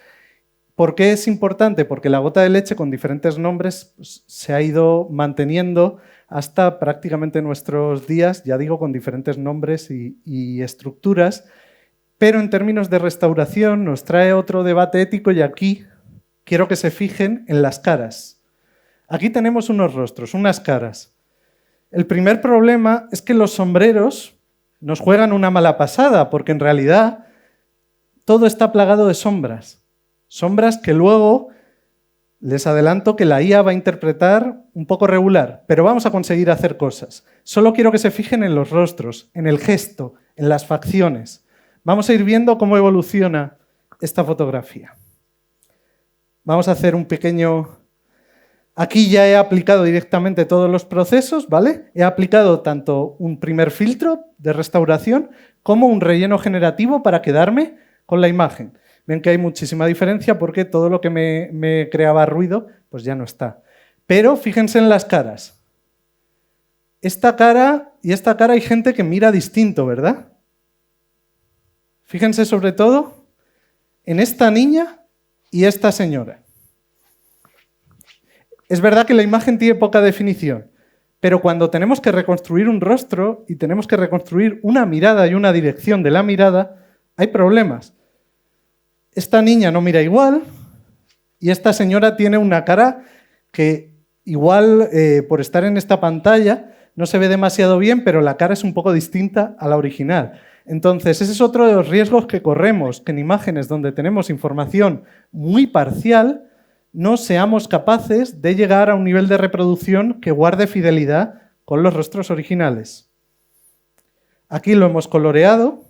¿Por qué es importante? Porque la gota de leche, con diferentes nombres, pues, se ha ido manteniendo hasta prácticamente nuestros días, ya digo, con diferentes nombres y estructuras, pero en términos de restauración nos trae otro debate ético y aquí quiero que se fijen en las caras. Aquí tenemos unos rostros, unas caras. El primer problema es que los sombreros nos juegan una mala pasada, porque en realidad todo está plagado de sombras. Sombras que luego les adelanto que la IA va a interpretar un poco regular, pero vamos a conseguir hacer cosas. Solo quiero que se fijen en los rostros, en el gesto, en las facciones. Vamos a ir viendo cómo evoluciona esta fotografía. Vamos a hacer un pequeño... Aquí ya he aplicado directamente todos los procesos, ¿vale? He aplicado tanto un primer filtro de restauración como un relleno generativo para quedarme con la imagen. Ven que hay muchísima diferencia porque todo lo que me creaba ruido, pues ya no está. Pero fíjense en las caras. Esta cara y esta cara hay gente que mira distinto, ¿verdad? Fíjense sobre todo en esta niña y esta señora. Es verdad que la imagen tiene poca definición, pero cuando tenemos que reconstruir un rostro y tenemos que reconstruir una mirada y una dirección de la mirada, hay problemas. Esta niña no mira igual y esta señora tiene una cara que igual por estar en esta pantalla no se ve demasiado bien, pero la cara es un poco distinta a la original. Entonces, ese es otro de los riesgos que corremos, que en imágenes donde tenemos información muy parcial no seamos capaces de llegar a un nivel de reproducción que guarde fidelidad con los rostros originales. Aquí lo hemos coloreado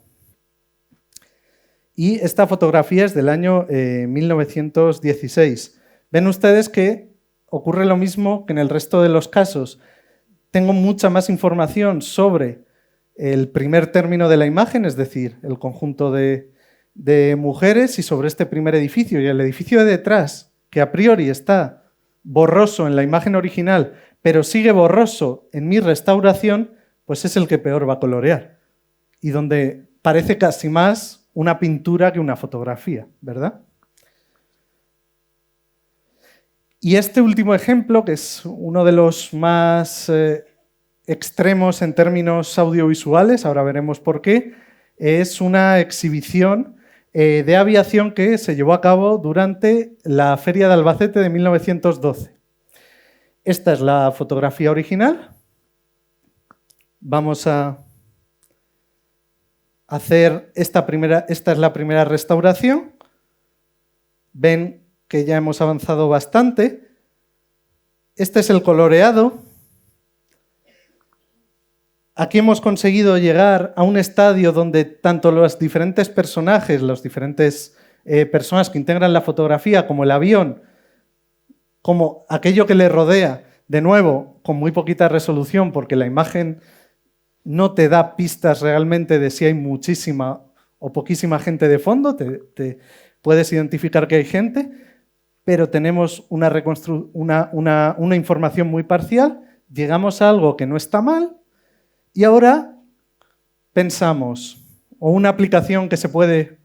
y esta fotografía es del año 1916. Ven ustedes que ocurre lo mismo que en el resto de los casos. Tengo mucha más información sobre el primer término de la imagen, es decir, el conjunto de mujeres, y sobre este primer edificio. Y el edificio de detrás, que a priori está borroso en la imagen original, pero sigue borroso en mi restauración, pues es el que peor va a colorear. Y donde parece casi más una pintura que una fotografía, ¿verdad? Y este último ejemplo, que es uno de los más extremos en términos audiovisuales, ahora veremos por qué, es una exhibición de aviación que se llevó a cabo durante la Feria de Albacete de 1912. Esta es la fotografía original. Vamos a hacer esta es la primera restauración. Ven que ya hemos avanzado bastante. Este es el coloreado. Aquí hemos conseguido llegar a un estadio donde tanto los diferentes personajes, las diferentes personas que integran la fotografía, como el avión, como aquello que le rodea, de nuevo, con muy poquita resolución, porque la imagen no te da pistas realmente de si hay muchísima o poquísima gente de fondo, te puedes identificar que hay gente, pero tenemos una información muy parcial, llegamos a algo que no está mal y ahora pensamos, o una aplicación que se puede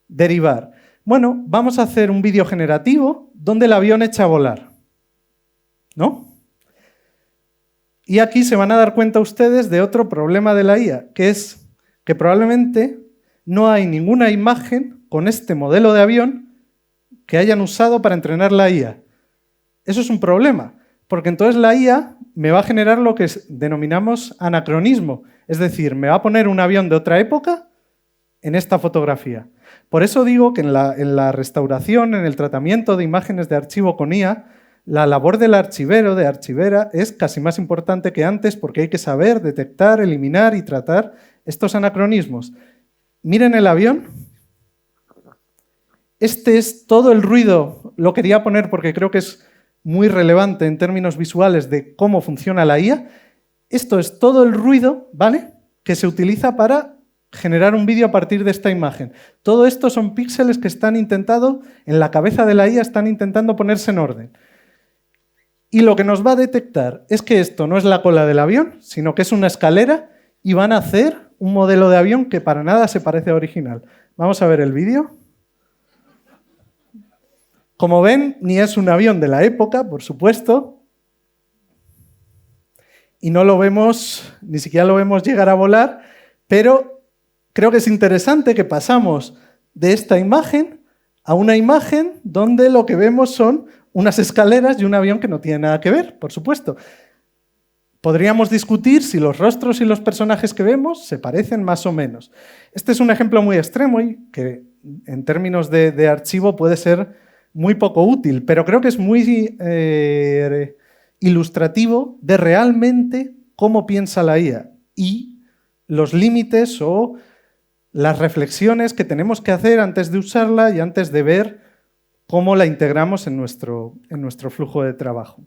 derivar. Bueno, vamos a hacer un vídeo generativo donde el avión echa a volar, ¿no? Y aquí se van a dar cuenta ustedes de otro problema de la IA, que es que probablemente no hay ninguna imagen con este modelo de avión que hayan usado para entrenar la IA. Eso es un problema, porque entonces la IA me va a generar lo que denominamos anacronismo, es decir, me va a poner un avión de otra época en esta fotografía. Por eso digo que en la restauración, en el tratamiento de imágenes de archivo con IA, la labor del archivero, de archivera, es casi más importante que antes porque hay que saber detectar, eliminar y tratar estos anacronismos. Miren el avión. Este es todo el ruido, lo quería poner porque creo que es muy relevante en términos visuales de cómo funciona la IA. Esto es todo el ruido, ¿vale?, que se utiliza para generar un vídeo a partir de esta imagen. Todo esto son píxeles que están intentando, en la cabeza de la IA, están intentando ponerse en orden. Y lo que nos va a detectar es que esto no es la cola del avión, sino que es una escalera y van a hacer un modelo de avión que para nada se parece al original. Vamos a ver el vídeo. Como ven, ni es un avión de la época, por supuesto, y no lo vemos, ni siquiera lo vemos llegar a volar, pero creo que es interesante que pasamos de esta imagen a una imagen donde lo que vemos son unas escaleras y un avión que no tiene nada que ver, por supuesto. Podríamos discutir si los rostros y los personajes que vemos se parecen más o menos. Este es un ejemplo muy extremo y que en términos de archivo puede ser muy poco útil, pero creo que es muy ilustrativo de realmente cómo piensa la IA y los límites o las reflexiones que tenemos que hacer antes de usarla y antes de ver cómo la integramos en nuestro flujo de trabajo.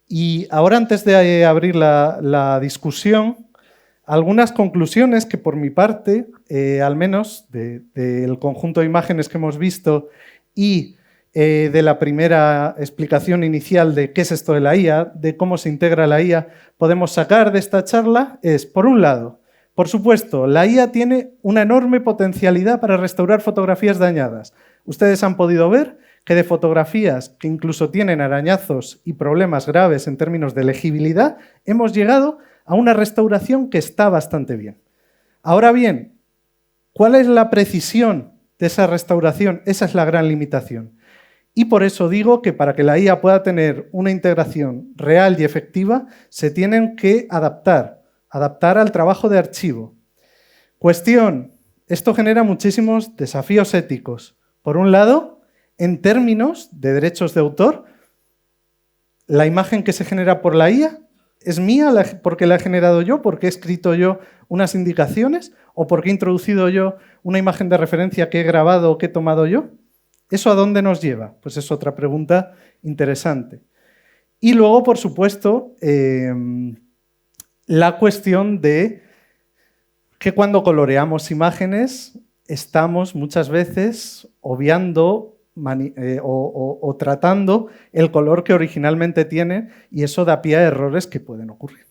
Y ahora, antes de abrir la discusión, algunas conclusiones que por mi parte, al menos del conjunto de imágenes que hemos visto y de la primera explicación inicial de qué es esto de la IA, de cómo se integra la IA, podemos sacar de esta charla es, por un lado, por supuesto, la IA tiene una enorme potencialidad para restaurar fotografías dañadas. Ustedes han podido ver que de fotografías que incluso tienen arañazos y problemas graves en términos de legibilidad, hemos llegado a una restauración que está bastante bien. Ahora bien, ¿cuál es la precisión de esa restauración? Esa es la gran limitación. Y por eso digo que para que la IA pueda tener una integración real y efectiva, se tienen que adaptar al trabajo de archivo. Cuestión, esto genera muchísimos desafíos éticos. Por un lado, en términos de derechos de autor, la imagen que se genera por la IA es mía porque la he generado yo, porque he escrito yo unas indicaciones o porque he introducido yo una imagen de referencia que he grabado o que he tomado yo. ¿Eso a dónde nos lleva? Pues es otra pregunta interesante. Y luego, por supuesto, la cuestión de que cuando coloreamos imágenes estamos muchas veces obviando o tratando el color que originalmente tiene y eso da pie a errores que pueden ocurrir.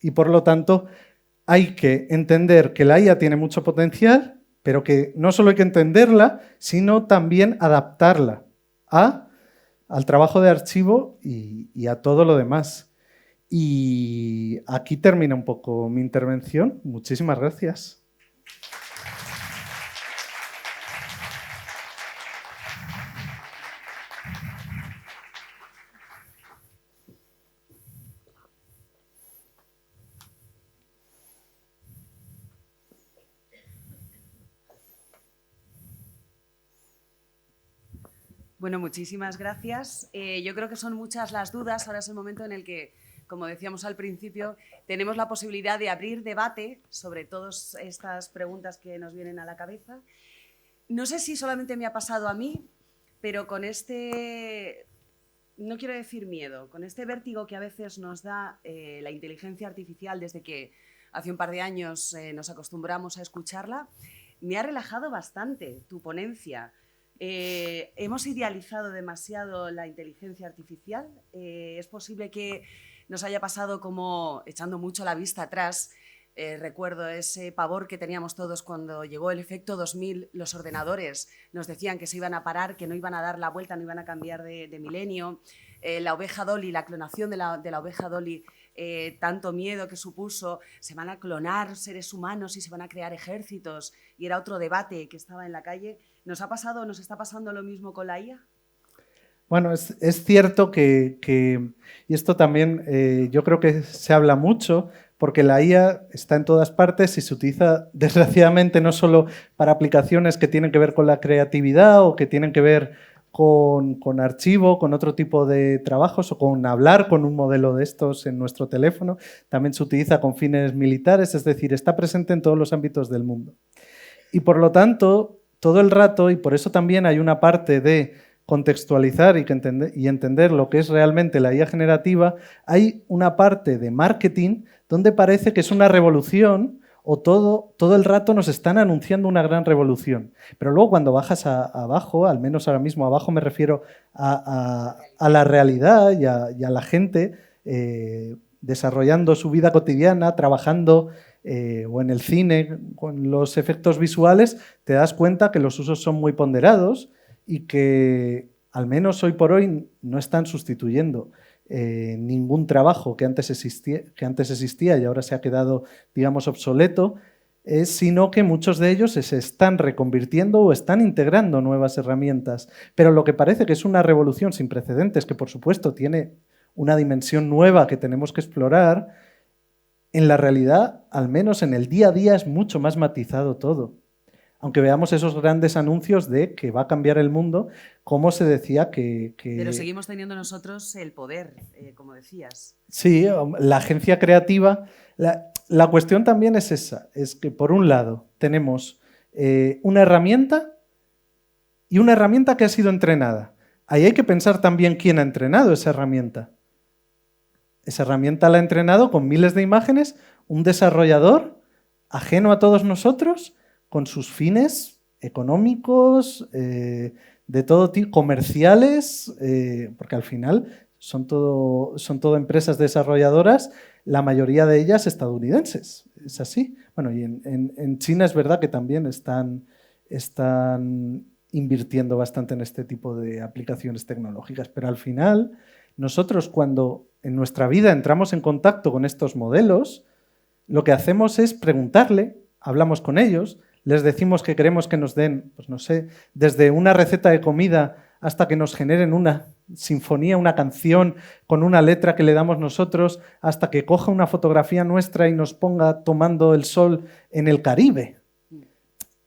Y por lo tanto hay que entender que la IA tiene mucho potencial, pero que no solo hay que entenderla, sino también adaptarla al trabajo de archivo y a todo lo demás. Y aquí termina un poco mi intervención. Muchísimas gracias. Bueno, muchísimas gracias. Yo creo que son muchas las dudas. Ahora es el momento en el que, como decíamos al principio, tenemos la posibilidad de abrir debate sobre todas estas preguntas que nos vienen a la cabeza. No sé si solamente me ha pasado a mí, pero con este, no quiero decir miedo, con este vértigo que a veces nos da la inteligencia artificial desde que hace un par de años nos acostumbramos a escucharla, me ha relajado bastante tu ponencia. ¿Hemos idealizado demasiado la inteligencia artificial? ¿Es posible que nos haya pasado como echando mucho la vista atrás? Recuerdo ese pavor que teníamos todos cuando llegó el efecto 2000, los ordenadores nos decían que se iban a parar, que no iban a dar la vuelta, no iban a cambiar de milenio. La oveja Dolly, la clonación de la oveja Dolly, tanto miedo que supuso, se van a clonar seres humanos y se van a crear ejércitos, y era otro debate que estaba en la calle. ¿Nos está pasando lo mismo con la IA? Bueno, es cierto que, y esto también yo creo que se habla mucho, porque la IA está en todas partes y se utiliza, desgraciadamente, no solo para aplicaciones que tienen que ver con la creatividad o que tienen que ver con archivo, con otro tipo de trabajos o con hablar con un modelo de estos en nuestro teléfono. También se utiliza con fines militares, es decir, está presente en todos los ámbitos del mundo. Y por lo tanto, todo el rato, y por eso también hay una parte de contextualizar y entender lo que es realmente la IA generativa, hay una parte de marketing donde parece que es una revolución o todo el rato nos están anunciando una gran revolución. Pero luego cuando bajas abajo, al menos ahora mismo abajo me refiero a la realidad y a la gente desarrollando su vida cotidiana, trabajando o en el cine con los efectos visuales, te das cuenta que los usos son muy ponderados y que al menos hoy por hoy no están sustituyendo ningún trabajo que antes existía y ahora se ha quedado, digamos, obsoleto, sino que muchos de ellos se están reconvirtiendo o están integrando nuevas herramientas. Pero lo que parece que es una revolución sin precedentes, que por supuesto tiene una dimensión nueva que tenemos que explorar, en la realidad, al menos en el día a día, es mucho más matizado todo. Aunque veamos esos grandes anuncios de que va a cambiar el mundo, como se decía que... Pero seguimos teniendo nosotros el poder, como decías. Sí, la agencia creativa. La cuestión también es esa, es que por un lado tenemos una herramienta y una herramienta que ha sido entrenada. Ahí hay que pensar también quién ha entrenado esa herramienta. Esa herramienta la ha entrenado con miles de imágenes un desarrollador ajeno a todos nosotros, con sus fines económicos, de todo tipo, comerciales, porque al final son todo empresas desarrolladoras, la mayoría de ellas estadounidenses. Es así. Bueno, y en China es verdad que también están invirtiendo bastante en este tipo de aplicaciones tecnológicas, pero al final nosotros cuando en nuestra vida entramos en contacto con estos modelos, lo que hacemos es preguntarle, hablamos con ellos, les decimos que queremos que nos den, pues no sé, desde una receta de comida hasta que nos generen una sinfonía, una canción con una letra que le damos nosotros, hasta que coja una fotografía nuestra y nos ponga tomando el sol en el Caribe.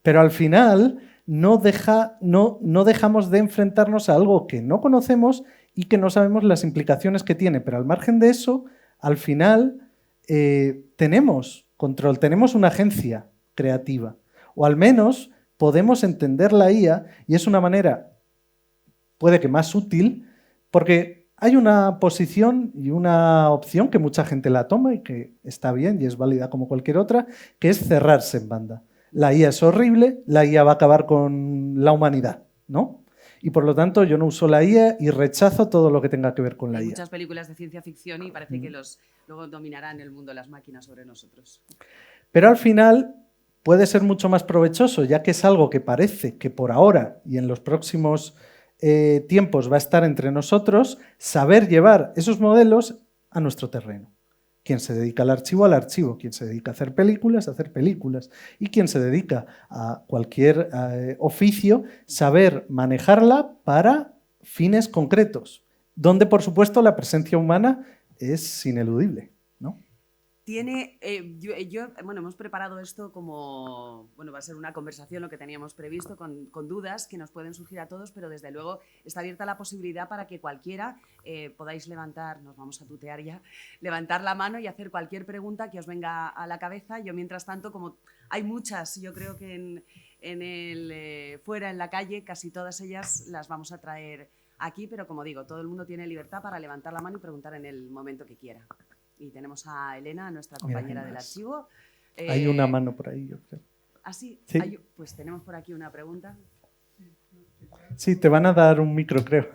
Pero al final no dejamos de enfrentarnos a algo que no conocemos y que no sabemos las implicaciones que tiene. Pero al margen de eso, al final tenemos control, tenemos una agencia creativa. O al menos podemos entender la IA y es una manera, puede que más útil, porque hay una posición y una opción que mucha gente la toma y que está bien y es válida como cualquier otra, que es cerrarse en banda. La IA es horrible, la IA va a acabar con la humanidad, ¿no? Y por lo tanto yo no uso la IA y rechazo todo lo que tenga que ver con la Hay IA. muchas películas de ciencia ficción y parece que luego dominarán el mundo las máquinas sobre nosotros. Pero al final puede ser mucho más provechoso, ya que es algo que parece que por ahora y en los próximos tiempos va a estar entre nosotros, saber llevar esos modelos a nuestro terreno. Quien se dedica al archivo, quien se dedica a hacer películas, y quien se dedica a cualquier oficio, saber manejarla para fines concretos, donde por supuesto la presencia humana es ineludible, ¿no? Bueno, hemos preparado esto como, bueno, va a ser una conversación lo que teníamos previsto con dudas que nos pueden surgir a todos, pero desde luego está abierta la posibilidad para que cualquiera podáis levantar, nos vamos a tutear ya, levantar la mano y hacer cualquier pregunta que os venga a la cabeza. Yo mientras tanto, como hay muchas, yo creo que fuera en la calle, casi todas ellas las vamos a traer aquí, pero como digo, todo el mundo tiene libertad para levantar la mano y preguntar en el momento que quiera. Y tenemos a Elena, nuestra compañera del archivo. Hay una mano por ahí, yo creo. ¿Ah, sí? Sí. Pues tenemos por aquí una pregunta. Sí, te van a dar un micro, creo.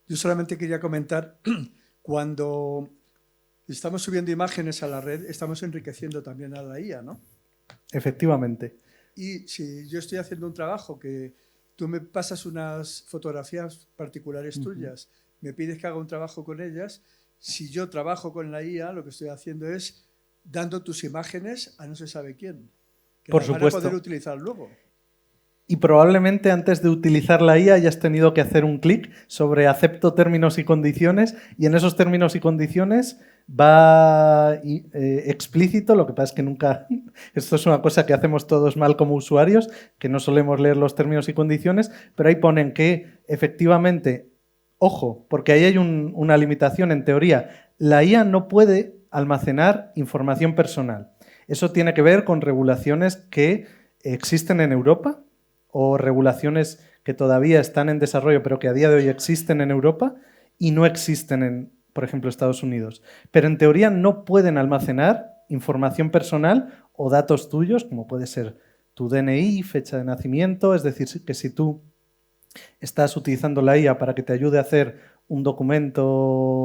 Yo solamente quería comentar, cuando estamos subiendo imágenes a la red, estamos enriqueciendo también a la IA, ¿no? Efectivamente. Y si yo estoy haciendo un trabajo que tú me pasas unas fotografías particulares tuyas, me pides que haga un trabajo con ellas, si yo trabajo con la IA, lo que estoy haciendo es dando tus imágenes a no se sabe quién, que Por las van supuesto. a poder utilizar luego. Y probablemente antes de utilizar la IA hayas tenido que hacer un clic sobre acepto términos y condiciones, y en esos términos y condiciones va explícito, lo que pasa es que nunca, esto es una cosa que hacemos todos mal como usuarios, que no solemos leer los términos y condiciones, pero ahí ponen que efectivamente, ojo, porque ahí hay una limitación en teoría, la IA no puede almacenar información personal. Eso tiene que ver con regulaciones que existen en Europa, o regulaciones que todavía están en desarrollo, pero que a día de hoy existen en Europa y no existen en, por ejemplo, Estados Unidos. Pero en teoría no pueden almacenar información personal o datos tuyos, como puede ser tu DNI, fecha de nacimiento, es decir, que si tú estás utilizando la IA para que te ayude a hacer un documento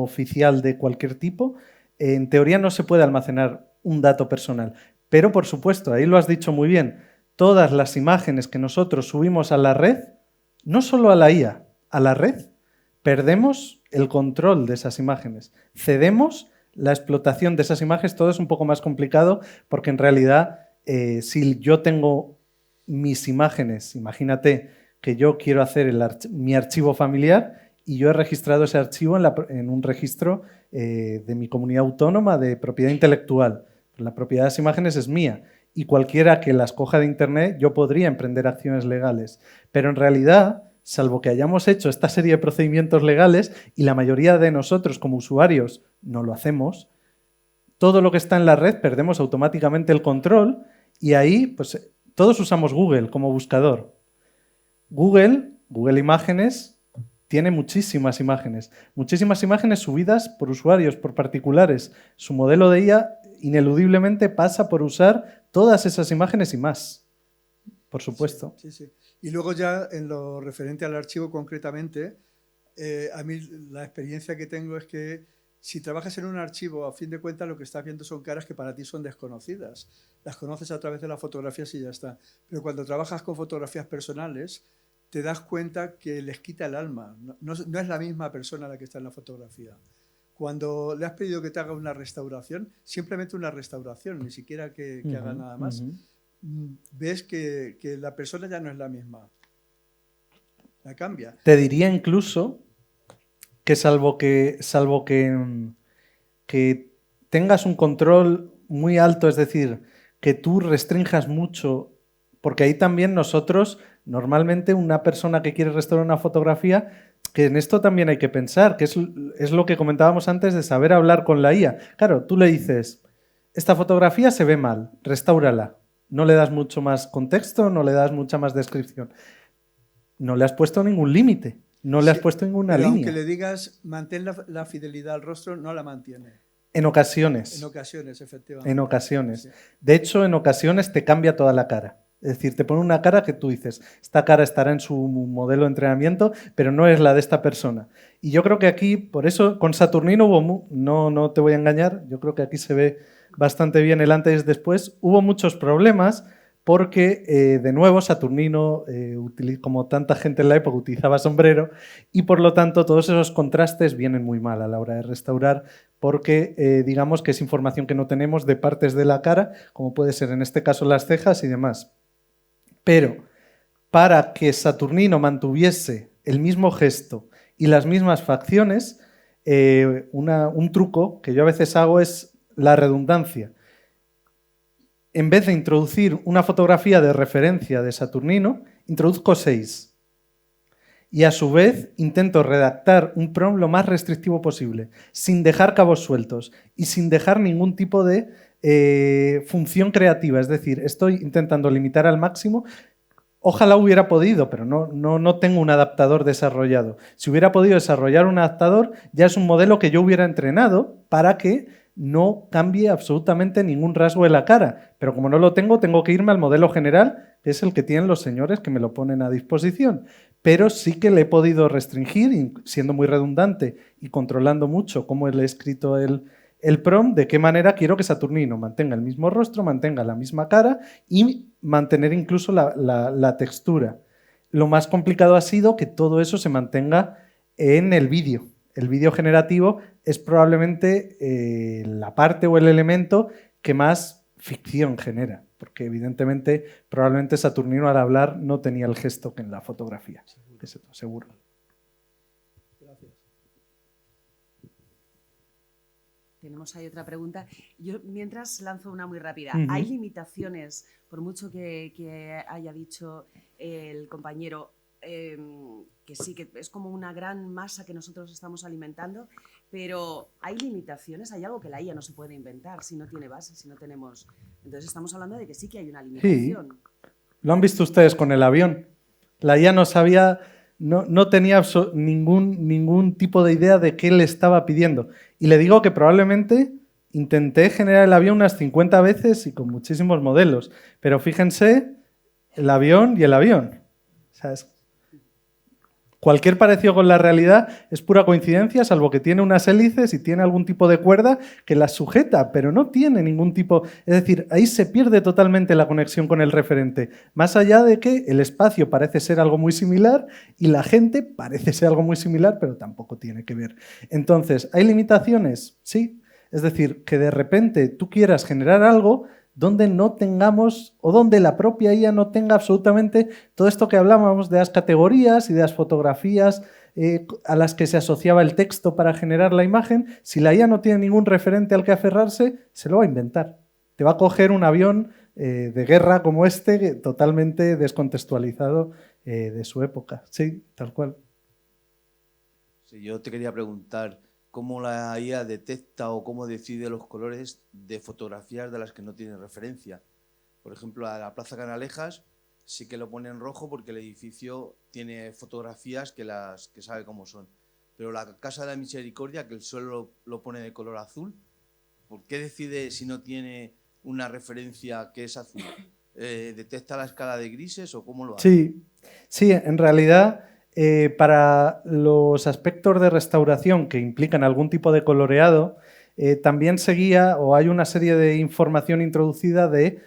oficial de cualquier tipo, en teoría no se puede almacenar un dato personal. Pero, por supuesto, ahí lo has dicho muy bien, todas las imágenes que nosotros subimos a la red, no solo a la IA, a la red, perdemos el control de esas imágenes, cedemos la explotación de esas imágenes. Todo es un poco más complicado porque en realidad si yo tengo mis imágenes, imagínate que yo quiero hacer mi archivo familiar y yo he registrado ese archivo en un registro de mi comunidad autónoma de propiedad intelectual. La propiedad de las imágenes es mía. Y cualquiera que las coja de internet, yo podría emprender acciones legales. Pero en realidad, salvo que hayamos hecho esta serie de procedimientos legales, y la mayoría de nosotros como usuarios no lo hacemos, todo lo que está en la red perdemos automáticamente el control y ahí pues todos usamos Google como buscador. Google Imágenes, tiene muchísimas imágenes subidas por usuarios, por particulares. Su modelo de IA ineludiblemente pasa por usar todas esas imágenes y más, por supuesto. Sí, sí, sí. Y luego ya en lo referente al archivo concretamente, a mí la experiencia que tengo es que si trabajas en un archivo, a fin de cuentas lo que estás viendo son caras que para ti son desconocidas. Las conoces a través de las fotografías y ya está. Pero cuando trabajas con fotografías personales, te das cuenta que les quita el alma. No es la misma persona la que está en la fotografía. Cuando le has pedido que te haga una restauración, simplemente una restauración, ni siquiera que haga nada más, ves que la persona ya no es la misma. La cambia. Te diría incluso que salvo que tengas un control muy alto, es decir, que tú restrinjas mucho, porque ahí también nosotros, normalmente una persona que quiere restaurar una fotografía, que en esto también hay que pensar, que es lo que comentábamos antes de saber hablar con la IA. Claro, tú le dices, esta fotografía se ve mal, restáurala. No le das mucho más contexto, no le das mucha más descripción. No le has puesto ningún límite, no le has puesto ninguna línea. Aunque le digas, mantén la fidelidad al rostro, no la mantiene. En ocasiones. En ocasiones, efectivamente. En ocasiones. Sí. De hecho, en ocasiones te cambia toda la cara. Es decir, te pone una cara que tú dices, esta cara estará en su modelo de entrenamiento, pero no es la de esta persona. Y yo creo que aquí, por eso, con Saturnino hubo, no te voy a engañar, yo creo que aquí se ve bastante bien el antes y después. Hubo muchos problemas porque, de nuevo, Saturnino, como tanta gente en la época, utilizaba sombrero y, por lo tanto, todos esos contrastes vienen muy mal a la hora de restaurar porque, digamos, que es información que no tenemos de partes de la cara, como puede ser en este caso las cejas y demás. Pero para que Saturnino mantuviese el mismo gesto y las mismas facciones, un truco que yo a veces hago es la redundancia. En vez de introducir una fotografía de referencia de Saturnino, introduzco 6. Y a su vez intento redactar un prompt lo más restrictivo posible, sin dejar cabos sueltos y sin dejar ningún tipo de función creativa. Es decir, estoy intentando limitar al máximo. Ojalá hubiera podido, pero no tengo un adaptador desarrollado. Si hubiera podido desarrollar un adaptador, ya es un modelo que yo hubiera entrenado para que no cambie absolutamente ningún rasgo de la cara. Pero como no lo tengo, tengo que irme al modelo general, que es el que tienen los señores que me lo ponen a disposición. Pero sí que le he podido restringir, siendo muy redundante y controlando mucho cómo le he escrito el prompt, de qué manera quiero que Saturnino mantenga el mismo rostro, mantenga la misma cara y mantener incluso la textura. Lo más complicado ha sido que todo eso se mantenga en el vídeo. El vídeo generativo es probablemente la parte o el elemento que más ficción genera, porque evidentemente probablemente Saturnino al hablar no tenía el gesto que en la fotografía, seguro. Tenemos ahí otra pregunta. Yo mientras lanzo una muy rápida. Uh-huh. ¿Hay limitaciones, por mucho que haya dicho el compañero, que sí, que es como una gran masa que nosotros estamos alimentando, pero hay limitaciones? ¿Hay algo que la IA no se puede inventar si no tiene base, si no tenemos...? Entonces estamos hablando de que sí que hay una limitación. Sí. Lo han visto ustedes con el avión. La IA no sabía... No tenía ningún tipo de idea de qué le estaba pidiendo. Y le digo que probablemente intenté generar el avión unas 50 veces y con muchísimos modelos. Pero fíjense, el avión y el avión. O sea, cualquier parecido con la realidad es pura coincidencia, salvo que tiene unas hélices y tiene algún tipo de cuerda que las sujeta, pero no tiene ningún tipo... Es decir, ahí se pierde totalmente la conexión con el referente, más allá de que el espacio parece ser algo muy similar y la gente parece ser algo muy similar, pero tampoco tiene que ver. Entonces, ¿hay limitaciones? Sí. Es decir, que de repente tú quieras generar algo donde no tengamos, o donde la propia IA no tenga absolutamente todo esto que hablábamos de las categorías y de las fotografías a las que se asociaba el texto para generar la imagen. Si la IA no tiene ningún referente al que aferrarse, se lo va a inventar. Te va a coger un avión de guerra como este, totalmente descontextualizado de su época. Sí, tal cual. Sí, yo te quería preguntar cómo la IA detecta o cómo decide los colores de fotografías de las que no tienen referencia. Por ejemplo, a la Plaza Canalejas sí que lo pone en rojo porque el edificio tiene fotografías que sabe cómo son. Pero la Casa de la Misericordia, que el suelo lo pone de color azul, ¿por qué decide si no tiene una referencia que es azul? ¿Detecta la escala de grises o cómo lo hace? Sí, en realidad... para los aspectos de restauración que implican algún tipo de coloreado, también seguía o hay una serie de información introducida de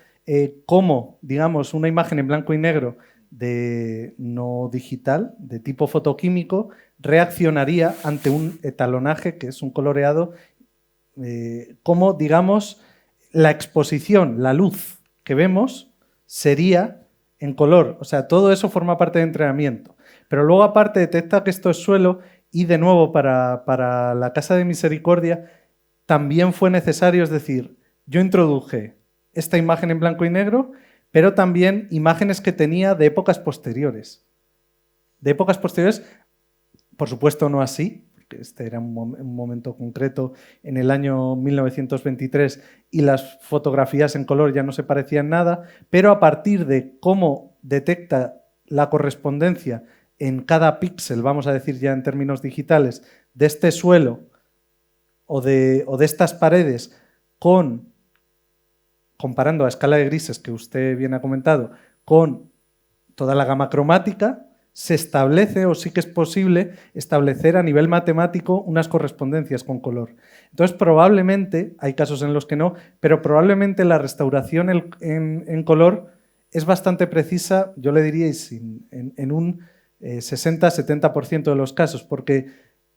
cómo, digamos, una imagen en blanco y negro de no digital, de tipo fotoquímico, reaccionaría ante un etalonaje, que es un coloreado, cómo, digamos, la exposición, la luz que vemos sería en color. O sea, todo eso forma parte de entrenamiento. Pero luego aparte detecta que esto es suelo y de nuevo para la Casa de Misericordia también fue necesario, es decir, yo introduje esta imagen en blanco y negro, pero también imágenes que tenía de épocas posteriores. De épocas posteriores, por supuesto no así, porque este era un momento concreto en el año 1923 y las fotografías en color ya no se parecían nada, pero a partir de cómo detecta la correspondencia en cada píxel, vamos a decir ya en términos digitales, de este suelo o de estas paredes comparando a escala de grises que usted bien ha comentado, con toda la gama cromática, se establece o sí que es posible establecer a nivel matemático unas correspondencias con color. Entonces probablemente, hay casos en los que no, pero probablemente la restauración en color es bastante precisa, yo le diría en un 60-70% de los casos, porque,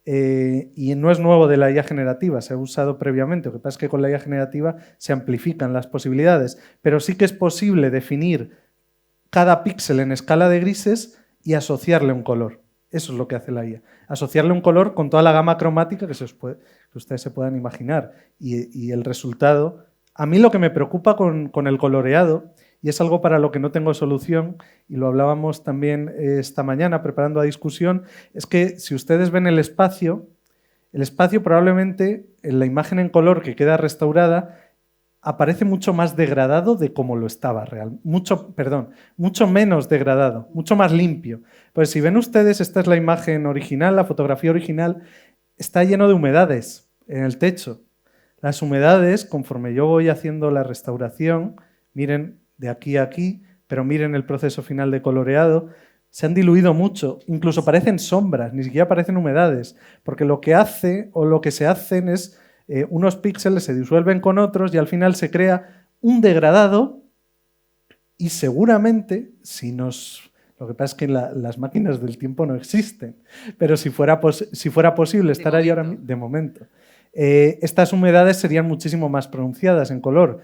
y no es nuevo de la IA generativa, se ha usado previamente, lo que pasa es que con la IA generativa se amplifican las posibilidades, pero sí que es posible definir cada píxel en escala de grises y asociarle un color. Eso es lo que hace la IA, asociarle un color con toda la gama cromática que ustedes se puedan imaginar, y el resultado... A mí lo que me preocupa con el coloreado, y es algo para lo que no tengo solución, y lo hablábamos también esta mañana preparando la discusión, es que si ustedes ven el espacio probablemente en la imagen en color que queda restaurada aparece mucho más degradado de como lo estaba mucho menos degradado, mucho más limpio. Pues si ven ustedes, esta es la imagen original, la fotografía original, está lleno de humedades en el techo. Las humedades, conforme yo voy haciendo la restauración, miren de aquí a aquí, pero miren el proceso final de coloreado, se han diluido mucho, incluso parecen sombras, ni siquiera parecen humedades, porque lo que hace o lo que se hacen es unos píxeles se disuelven con otros y al final se crea un degradado y seguramente, lo que pasa es que las máquinas del tiempo no existen, pero si fuera posible estar ahí ahora mismo, de momento, estas humedades serían muchísimo más pronunciadas en color.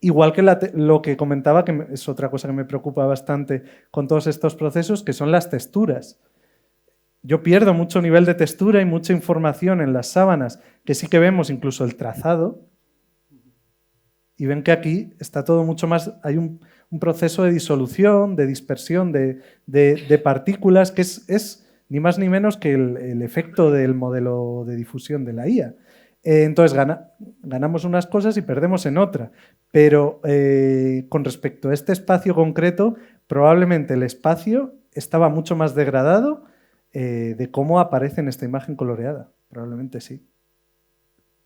Igual que lo que comentaba, que es otra cosa que me preocupa bastante con todos estos procesos, que son las texturas. Yo pierdo mucho nivel de textura y mucha información en las sábanas, que sí que vemos incluso el trazado, y ven que aquí está todo mucho más, hay un proceso de disolución, de dispersión de partículas, que es ni más ni menos que el efecto del modelo de difusión de la IA. Entonces ganamos unas cosas y perdemos en otra, pero con respecto a este espacio concreto, probablemente el espacio estaba mucho más degradado de cómo aparece en esta imagen coloreada, probablemente sí.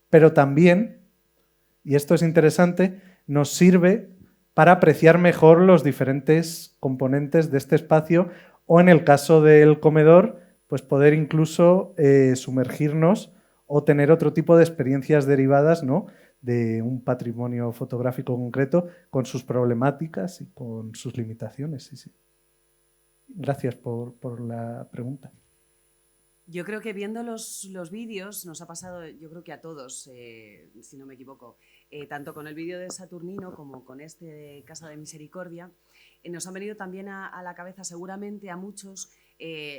Pero también, y esto es interesante, nos sirve para apreciar mejor los diferentes componentes de este espacio o en el caso del comedor, pues poder incluso sumergirnos o tener otro tipo de experiencias derivadas, ¿no?, de un patrimonio fotográfico concreto con sus problemáticas y con sus limitaciones. Sí, sí. Gracias por la pregunta. Yo creo que viendo los vídeos nos ha pasado, yo creo que a todos, si no me equivoco, tanto con el vídeo de Saturnino como con este de Casa de Misericordia, nos han venido también a la cabeza seguramente a muchos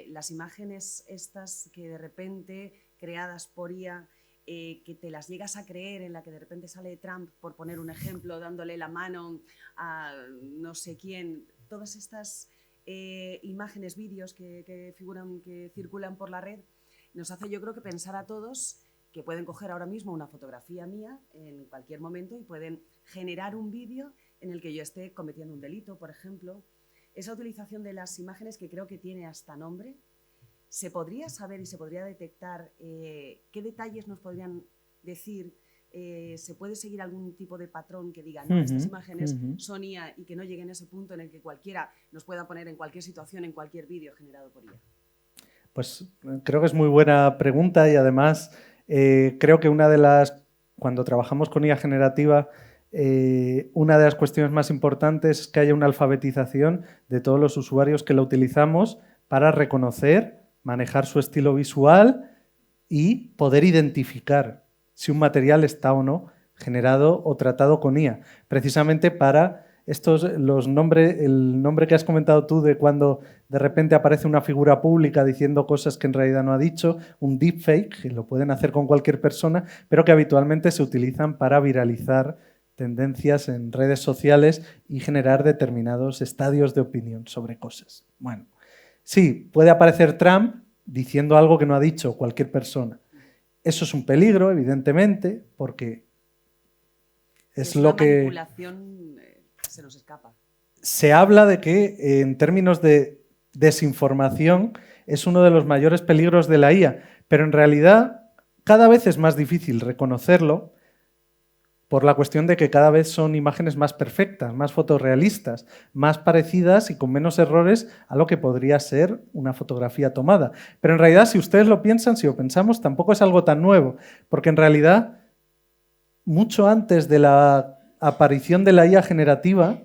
las imágenes estas que de repente, creadas por IA, que te las llegas a creer, en la que de repente sale Trump, por poner un ejemplo, dándole la mano a no sé quién, todas estas imágenes, vídeos que circulan por la red, nos hace, yo creo, que pensar a todos que pueden coger ahora mismo una fotografía mía en cualquier momento y pueden generar un vídeo en el que yo esté cometiendo un delito, por ejemplo. Esa utilización de las imágenes, que creo que tiene hasta nombre, ¿se podría saber y se podría detectar qué detalles nos podrían decir? ¿Se puede seguir algún tipo de patrón que diga, no, estas imágenes son IA, y que no llegue en ese punto en el que cualquiera nos pueda poner en cualquier situación, en cualquier vídeo generado por IA? Pues creo que es muy buena pregunta y además creo que cuando trabajamos con IA generativa, una de las cuestiones más importantes es que haya una alfabetización de todos los usuarios que la utilizamos para reconocer, manejar su estilo visual y poder identificar si un material está o no generado o tratado con IA. Precisamente para el nombre que has comentado tú de cuando de repente aparece una figura pública diciendo cosas que en realidad no ha dicho, un deepfake, que lo pueden hacer con cualquier persona, pero que habitualmente se utilizan para viralizar tendencias en redes sociales y generar determinados estadios de opinión sobre cosas. Bueno, sí, puede aparecer Trump diciendo algo que no ha dicho cualquier persona. Eso es un peligro, evidentemente, porque es lo que... La manipulación se nos escapa. Se habla de que, en términos de desinformación, es uno de los mayores peligros de la IA, pero en realidad cada vez es más difícil reconocerlo por la cuestión de que cada vez son imágenes más perfectas, más fotorrealistas, más parecidas y con menos errores a lo que podría ser una fotografía tomada. Pero en realidad, si ustedes lo piensan, si lo pensamos, tampoco es algo tan nuevo, porque en realidad, mucho antes de la aparición de la IA generativa,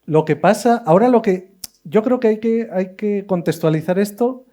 lo que pasa, yo creo que hay que contextualizar esto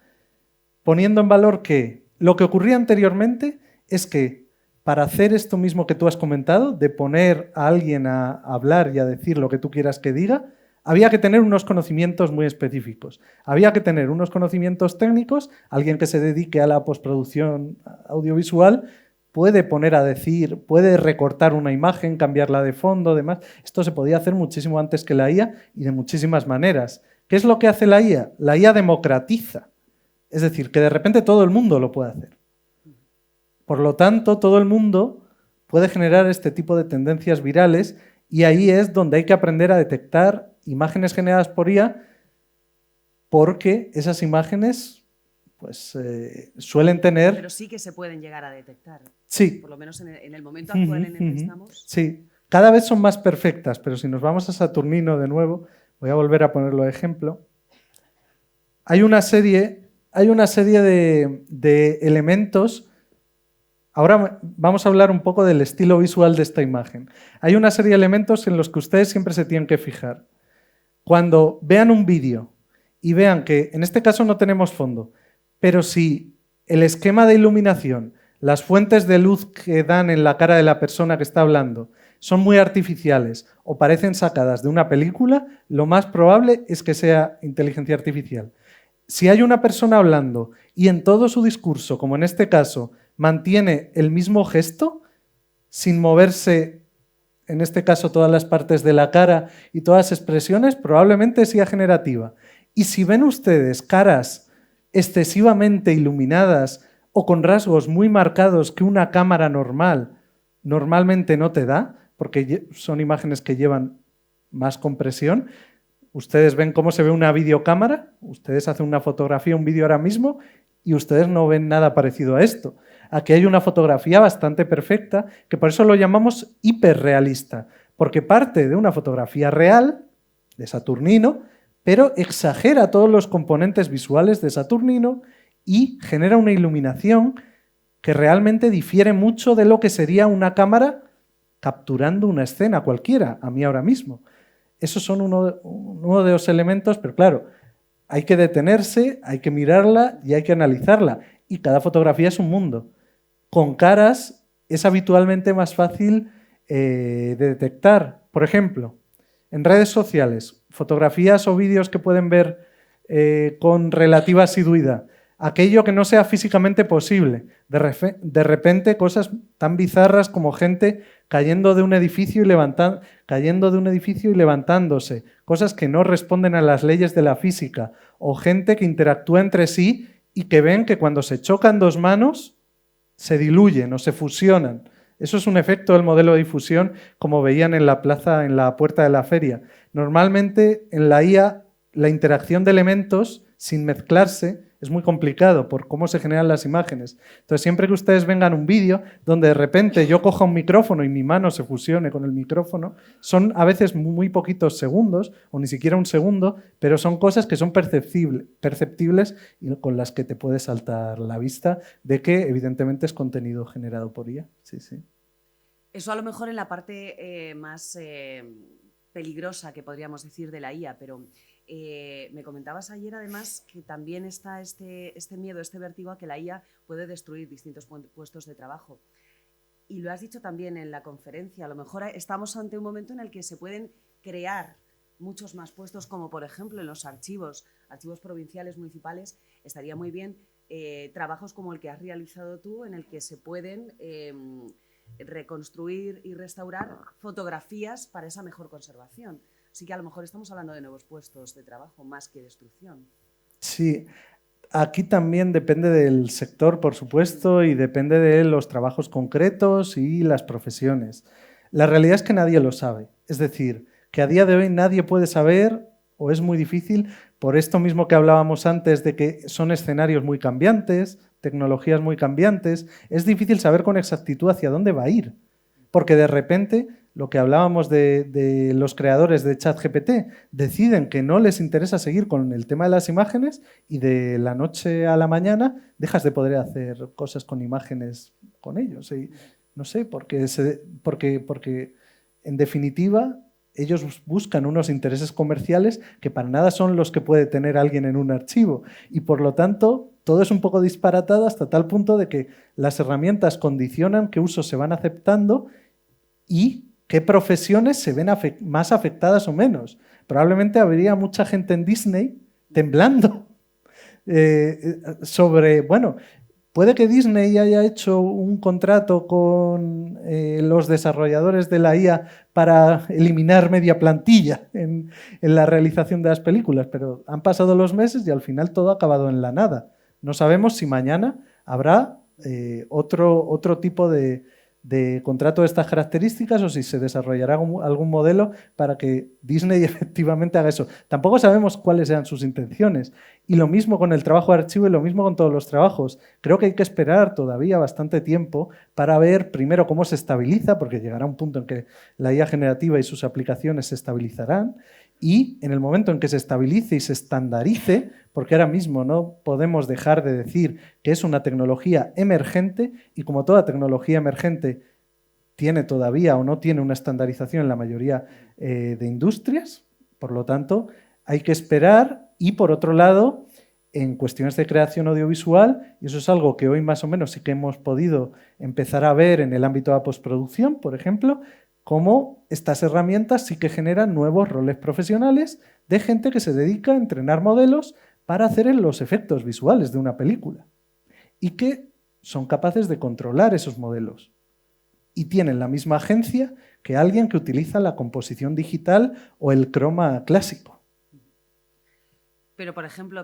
poniendo en valor que lo que ocurría anteriormente es que para hacer esto mismo que tú has comentado, de poner a alguien a hablar y a decir lo que tú quieras que diga, había que tener unos conocimientos muy específicos. Había que tener unos conocimientos técnicos, alguien que se dedique a la postproducción audiovisual puede poner a decir, puede recortar una imagen, cambiarla de fondo, demás. Esto se podía hacer muchísimo antes que la IA y de muchísimas maneras. ¿Qué es lo que hace la IA? La IA democratiza. Es decir, que de repente todo el mundo lo puede hacer. Por lo tanto, todo el mundo puede generar este tipo de tendencias virales y ahí es donde hay que aprender a detectar imágenes generadas por IA porque esas imágenes pues, suelen tener... Pero sí que se pueden llegar a detectar. Sí. Por lo menos en el momento actual en el que estamos. Sí, cada vez son más perfectas, pero si nos vamos a Saturnino de nuevo, voy a volver a ponerlo de ejemplo. Hay una serie de elementos. Ahora vamos a hablar un poco del estilo visual de esta imagen. Hay una serie de elementos en los que ustedes siempre se tienen que fijar. Cuando vean un vídeo y vean que en este caso no tenemos fondo, pero si el esquema de iluminación, las fuentes de luz que dan en la cara de la persona que está hablando son muy artificiales o parecen sacadas de una película, lo más probable es que sea inteligencia artificial. Si hay una persona hablando y en todo su discurso, como en este caso, mantiene el mismo gesto, sin moverse, en este caso, todas las partes de la cara y todas las expresiones, probablemente sea generativa. Y si ven ustedes caras excesivamente iluminadas o con rasgos muy marcados que una cámara normal normalmente no te da, porque son imágenes que llevan más compresión, ustedes ven cómo se ve una videocámara, ustedes hacen una fotografía, un vídeo ahora mismo, y ustedes no ven nada parecido a esto. Aquí hay una fotografía bastante perfecta, que por eso lo llamamos hiperrealista, porque parte de una fotografía real, de Saturnino, pero exagera todos los componentes visuales de Saturnino y genera una iluminación que realmente difiere mucho de lo que sería una cámara capturando una escena cualquiera, a mí ahora mismo. Esos son uno de los elementos, pero claro, hay que detenerse, hay que mirarla y hay que analizarla. Y cada fotografía es un mundo. Con caras es habitualmente más fácil de detectar. Por ejemplo, en redes sociales, fotografías o vídeos que pueden ver con relativa asiduidad. Aquello que no sea físicamente posible. De repente cosas tan bizarras como gente cayendo de un edificio y levantándose. Cosas que no responden a las leyes de la física. O gente que interactúa entre sí y que ven que cuando se chocan dos manos se diluyen o se fusionan. Eso es un efecto del modelo de difusión, como veían en la plaza, en la puerta de la feria. Normalmente en la IA la interacción de elementos sin mezclarse es muy complicado por cómo se generan las imágenes. Entonces, siempre que ustedes vengan un vídeo donde de repente yo coja un micrófono y mi mano se fusione con el micrófono, son a veces muy poquitos segundos, o ni siquiera un segundo, pero son cosas que son perceptibles y con las que te puede saltar la vista de que evidentemente es contenido generado por IA. Sí, sí. Eso a lo mejor en la parte más peligrosa que podríamos decir de la IA, pero me comentabas ayer además que también está este miedo, este vértigo a que la IA puede destruir distintos puestos de trabajo. Y lo has dicho también en la conferencia, a lo mejor estamos ante un momento en el que se pueden crear muchos más puestos, como por ejemplo en los archivos provinciales, municipales. Estaría muy bien trabajos como el que has realizado tú, en el que se pueden reconstruir y restaurar fotografías para esa mejor conservación. Así que a lo mejor estamos hablando de nuevos puestos de trabajo más que destrucción. Sí, aquí también depende del sector, por supuesto, y depende de los trabajos concretos y las profesiones. La realidad es que nadie lo sabe. Es decir, que a día de hoy nadie puede saber, o es muy difícil, por esto mismo que hablábamos antes de que son escenarios muy cambiantes, tecnologías muy cambiantes, es difícil saber con exactitud hacia dónde va a ir. Porque de repente, lo que hablábamos de los creadores de ChatGPT, deciden que no les interesa seguir con el tema de las imágenes y de la noche a la mañana dejas de poder hacer cosas con imágenes con ellos. Y no sé, porque en definitiva ellos buscan unos intereses comerciales que para nada son los que puede tener alguien en un archivo. Y por lo tanto, todo es un poco disparatado hasta tal punto de que las herramientas condicionan qué usos se van aceptando y qué profesiones se ven más afectadas o menos. Probablemente habría mucha gente en Disney temblando sobre, bueno, puede que Disney haya hecho un contrato con los desarrolladores de la IA para eliminar media plantilla en la realización de las películas, pero han pasado los meses y al final todo ha acabado en la nada. No sabemos si mañana habrá otro tipo de de contrato de estas características o si se desarrollará algún modelo para que Disney efectivamente haga eso. Tampoco sabemos cuáles sean sus intenciones. Y lo mismo con el trabajo de archivo y lo mismo con todos los trabajos. Creo que hay que esperar todavía bastante tiempo para ver primero cómo se estabiliza, porque llegará un punto en que la IA generativa y sus aplicaciones se estabilizarán, y en el momento en que se estabilice y se estandarice, porque ahora mismo no podemos dejar de decir que es una tecnología emergente y como toda tecnología emergente tiene todavía o no tiene una estandarización en la mayoría de industrias, por lo tanto hay que esperar. Y por otro lado, en cuestiones de creación audiovisual, y eso es algo que hoy más o menos sí que hemos podido empezar a ver en el ámbito de la postproducción, por ejemplo, cómo estas herramientas sí que generan nuevos roles profesionales de gente que se dedica a entrenar modelos para hacer los efectos visuales de una película y que son capaces de controlar esos modelos y tienen la misma agencia que alguien que utiliza la composición digital o el croma clásico. Pero, por ejemplo,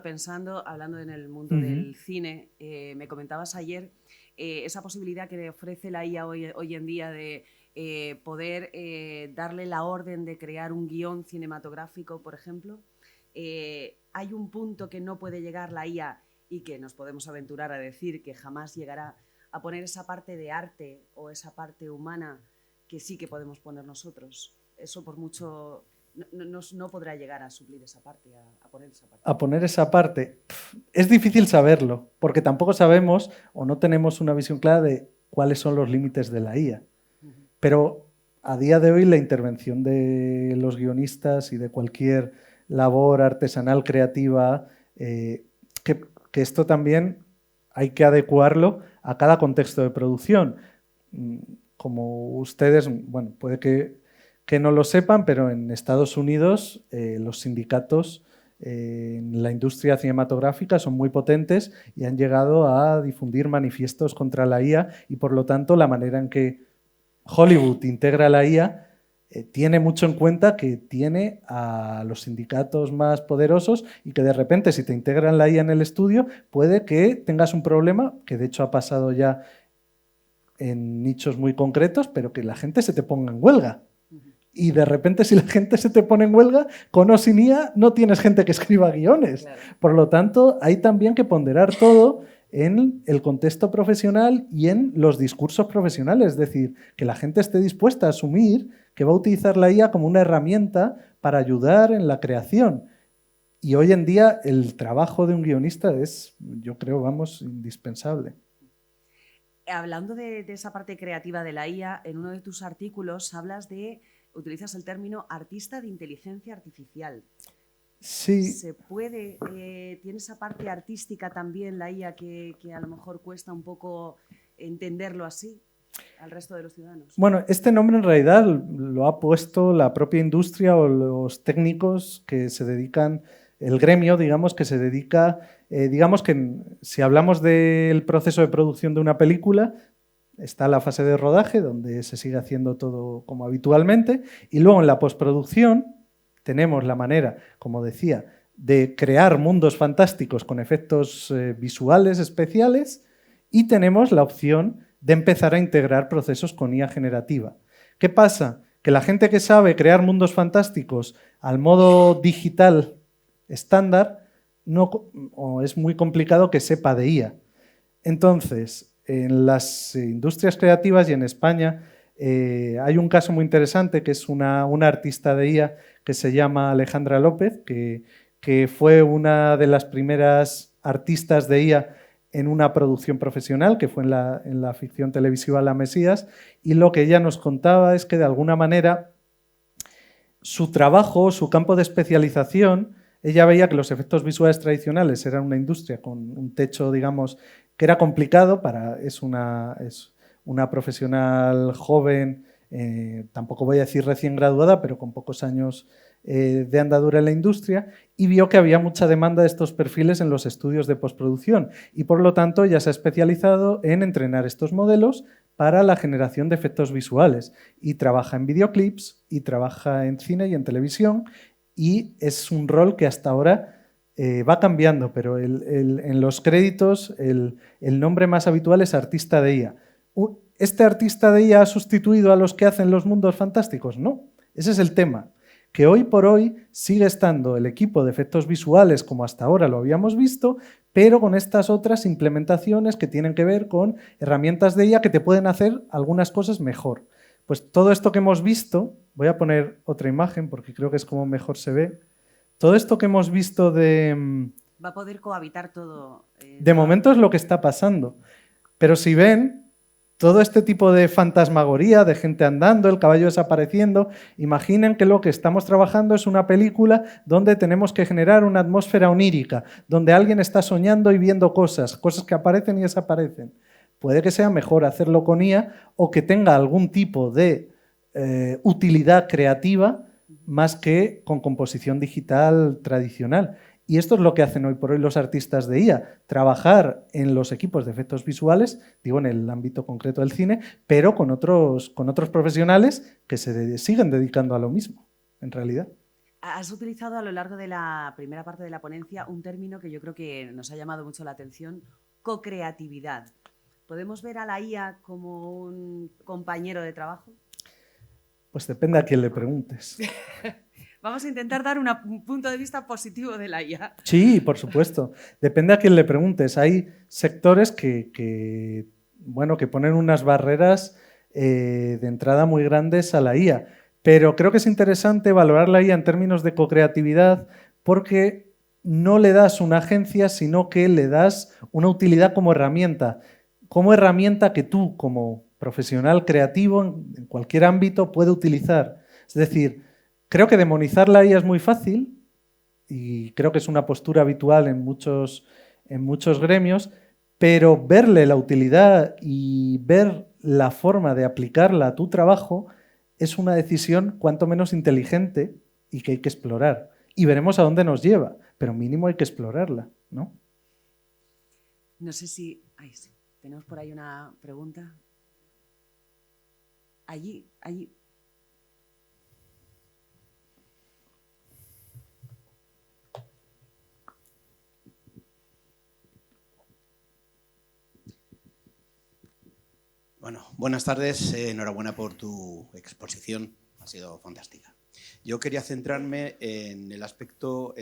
hablando en el mundo del cine, me comentabas ayer esa posibilidad que ofrece la IA hoy en día de poder darle la orden de crear un guión cinematográfico, por ejemplo. Hay un punto que no puede llegar la IA y que nos podemos aventurar a decir que jamás llegará a poner esa parte de arte o esa parte humana que sí que podemos poner nosotros. Eso por mucho no podrá llegar a suplir esa parte, a poner esa parte. A poner esa parte. Es difícil saberlo, porque tampoco sabemos o no tenemos una visión clara de cuáles son los límites de la IA. Pero a día de hoy la intervención de los guionistas y de cualquier labor artesanal creativa, que esto también hay que adecuarlo a cada contexto de producción. Como ustedes, bueno, puede que no lo sepan, pero en Estados Unidos los sindicatos en la industria cinematográfica son muy potentes y han llegado a difundir manifiestos contra la IA y por lo tanto la manera en que Hollywood integra la IA tiene mucho en cuenta que tiene a los sindicatos más poderosos y que de repente si te integran la IA en el estudio puede que tengas un problema, que de hecho ha pasado ya en nichos muy concretos, pero que la gente se te ponga en huelga. Y de repente si la gente se te pone en huelga, con o sin IA no tienes gente que escriba guiones. Claro. Por lo tanto, hay también que ponderar todo en el contexto profesional y en los discursos profesionales. Es decir, que la gente esté dispuesta a asumir que va a utilizar la IA como una herramienta para ayudar en la creación. Y hoy en día el trabajo de un guionista es, yo creo, vamos, indispensable. Hablando de esa parte creativa de la IA, en uno de tus artículos utilizas el término artista de inteligencia artificial. Sí. ¿Se puede, tiene esa parte artística también la IA que a lo mejor cuesta un poco entenderlo así al resto de los ciudadanos? Bueno, este nombre en realidad lo ha puesto la propia industria o los técnicos que se dedican, el gremio, digamos, que se dedica, digamos que si hablamos del proceso de producción de una película, está la fase de rodaje, donde se sigue haciendo todo como habitualmente, y luego en la postproducción tenemos la manera, como decía, de crear mundos fantásticos con efectos visuales especiales y tenemos la opción de empezar a integrar procesos con IA generativa. ¿Qué pasa? Que la gente que sabe crear mundos fantásticos al modo digital estándar es muy complicado que sepa de IA. Entonces, en las industrias creativas y en España hay un caso muy interesante que es una artista de IA que se llama Alejandra López, que fue una de las primeras artistas de IA en una producción profesional, que fue en la ficción televisiva La Mesías, y lo que ella nos contaba es que de alguna manera su trabajo, su campo de especialización, ella veía que los efectos visuales tradicionales eran una industria con un techo, digamos, que era complicado, es una profesional joven, tampoco voy a decir recién graduada, pero con pocos años de andadura en la industria, y vio que había mucha demanda de estos perfiles en los estudios de postproducción y por lo tanto ya se ha especializado en entrenar estos modelos para la generación de efectos visuales y trabaja en videoclips y trabaja en cine y en televisión y es un rol que hasta ahora va cambiando, pero en los créditos el nombre más habitual es artista de IA. ¿este artista de IA ha sustituido a los que hacen los mundos fantásticos? No, ese es el tema. Que hoy por hoy sigue estando el equipo de efectos visuales como hasta ahora lo habíamos visto, pero con estas otras implementaciones que tienen que ver con herramientas de IA que te pueden hacer algunas cosas mejor. Pues todo esto que hemos visto, voy a poner otra imagen porque creo que es como mejor se ve, todo esto que hemos visto Va a poder cohabitar todo. De momento es lo que está pasando, pero si ven, todo este tipo de fantasmagoría, de gente andando, el caballo desapareciendo, imaginen que lo que estamos trabajando es una película donde tenemos que generar una atmósfera onírica, donde alguien está soñando y viendo cosas que aparecen y desaparecen. Puede que sea mejor hacerlo con IA o que tenga algún tipo de utilidad creativa más que con composición digital tradicional. Y esto es lo que hacen hoy por hoy los artistas de IA, trabajar en los equipos de efectos visuales, digo en el ámbito concreto del cine, pero con otros profesionales que se siguen dedicando a lo mismo, en realidad. Has utilizado a lo largo de la primera parte de la ponencia un término que yo creo que nos ha llamado mucho la atención, co-creatividad. ¿Podemos ver a la IA como un compañero de trabajo? Pues depende a quién le preguntes. Vamos a intentar dar un punto de vista positivo de la IA. Sí, por supuesto. Depende a quién le preguntes. Hay sectores que ponen unas barreras de entrada muy grandes a la IA. Pero creo que es interesante valorar la IA en términos de co-creatividad porque no le das una agencia, sino que le das una utilidad como herramienta que tú, como profesional creativo en cualquier ámbito, puede utilizar. Es decir, creo que demonizar la IA es muy fácil y creo que es una postura habitual en muchos gremios, pero verle la utilidad y ver la forma de aplicarla a tu trabajo es una decisión cuanto menos inteligente y que hay que explorar. Y veremos a dónde nos lleva, pero mínimo hay que explorarla, ¿no? No sé si... Ay, sí. Tenemos por ahí una pregunta. Allí. Bueno, buenas tardes. Enhorabuena por tu exposición. Ha sido fantástica. Yo quería centrarme en el aspecto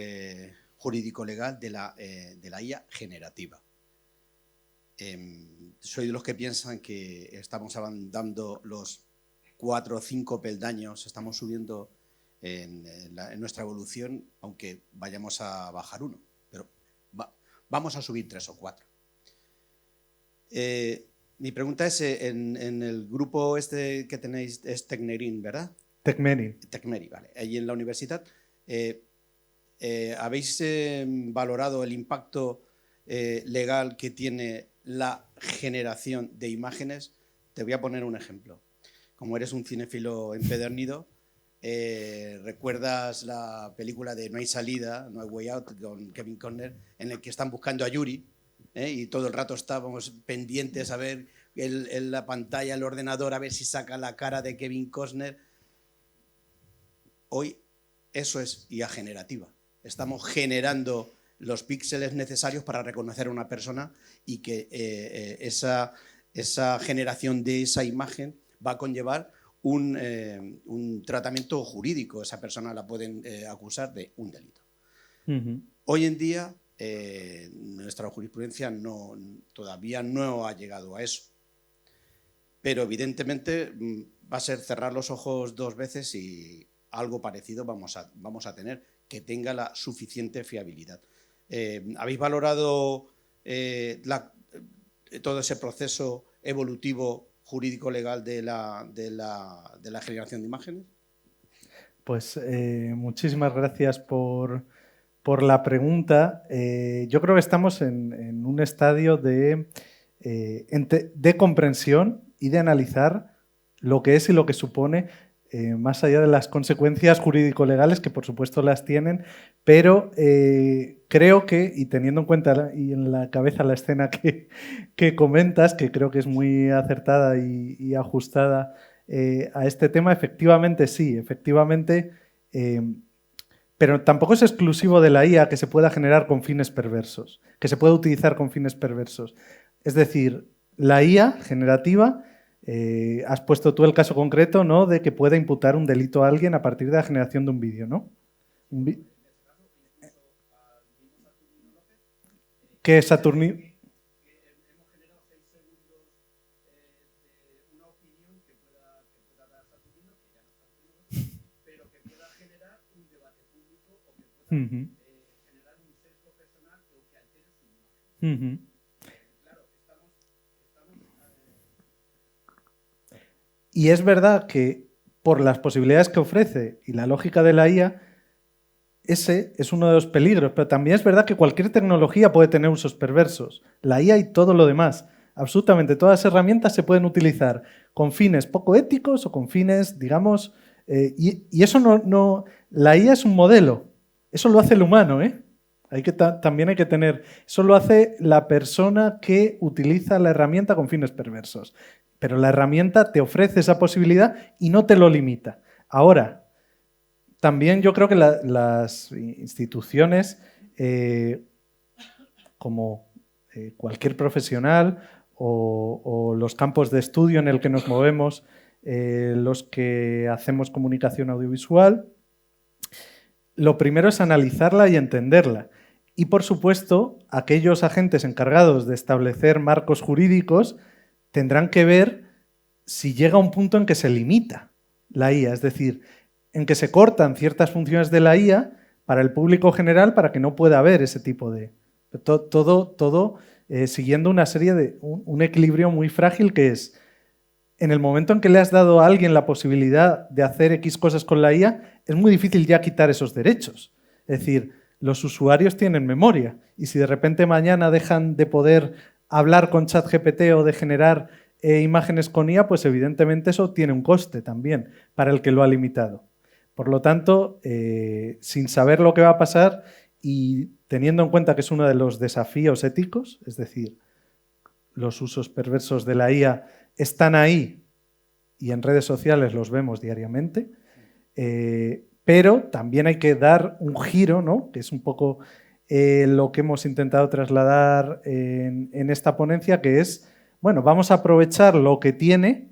jurídico-legal de la IA generativa. Soy de los que piensan que estamos dando los 4 o 5 peldaños, estamos subiendo en nuestra evolución, aunque vayamos a bajar uno, pero vamos a subir 3 o 4. Mi pregunta es, en el grupo este que tenéis, es Tecnerin, ¿verdad? Tecmeri, vale. Allí en la universidad, ¿habéis valorado el impacto legal que tiene la generación de imágenes? Te voy a poner un ejemplo. Como eres un cinéfilo empedernido, ¿recuerdas la película de No hay salida, No hay way out, con Kevin Costner, en el que están buscando a Yuri? Y todo el rato estábamos pendientes a ver en la pantalla, el ordenador, a ver si saca la cara de Kevin Costner. Hoy eso es IA generativa. Estamos generando los píxeles necesarios para reconocer a una persona y que esa generación de esa imagen va a conllevar un tratamiento jurídico. Esa persona la pueden acusar de un delito. Hoy en día nuestra jurisprudencia todavía no ha llegado a eso. Pero evidentemente va a ser cerrar los ojos 2 veces y algo parecido vamos a tener, que tenga la suficiente fiabilidad. ¿Habéis valorado todo ese proceso evolutivo jurídico-legal de la generación de imágenes? Pues muchísimas gracias por la pregunta. Yo creo que estamos en un estadio de comprensión y de analizar lo que es y lo que supone, más allá de las consecuencias jurídico-legales, que por supuesto las tienen, pero creo que, y teniendo en cuenta y en la cabeza la escena que comentas, que creo que es muy acertada y ajustada a este tema, efectivamente sí, efectivamente, pero tampoco es exclusivo de la IA que se pueda generar con fines perversos, que se pueda utilizar con fines perversos. Es decir, la IA generativa Has puesto tú el caso concreto, ¿no?, de que pueda imputar un delito a alguien a partir de la generación de un vídeo, ¿no? ¿Qué es Saturnino? Y es verdad que por las posibilidades que ofrece y la lógica de la IA, ese es uno de los peligros, pero también es verdad que cualquier tecnología puede tener usos perversos. La IA y todo lo demás, absolutamente todas las herramientas se pueden utilizar con fines poco éticos o con fines, digamos, y eso no, la IA es un modelo, eso lo hace el humano, ¿eh? También hay que tener, eso lo hace la persona que utiliza la herramienta con fines perversos, pero la herramienta te ofrece esa posibilidad y no te lo limita. Ahora, también yo creo que las instituciones, como cualquier profesional o los campos de estudio en el que nos movemos, los que hacemos comunicación audiovisual, lo primero es analizarla y entenderla. Y, por supuesto, aquellos agentes encargados de establecer marcos jurídicos tendrán que ver si llega a un punto en que se limita la IA, es decir, en que se cortan ciertas funciones de la IA para el público general para que no pueda haber ese tipo de... Todo siguiendo una serie de... un equilibrio muy frágil que es, en el momento en que le has dado a alguien la posibilidad de hacer X cosas con la IA, es muy difícil ya quitar esos derechos. Es decir, los usuarios tienen memoria y si de repente mañana dejan de poder hablar con ChatGPT o de generar imágenes con IA, pues evidentemente eso tiene un coste también para el que lo ha limitado. Por lo tanto, sin saber lo que va a pasar y teniendo en cuenta que es uno de los desafíos éticos, es decir, los usos perversos de la IA están ahí y en redes sociales los vemos diariamente, pero también hay que dar un giro, ¿no?, que es un poco lo que hemos intentado trasladar en esta ponencia, que es, bueno, vamos a aprovechar lo que tiene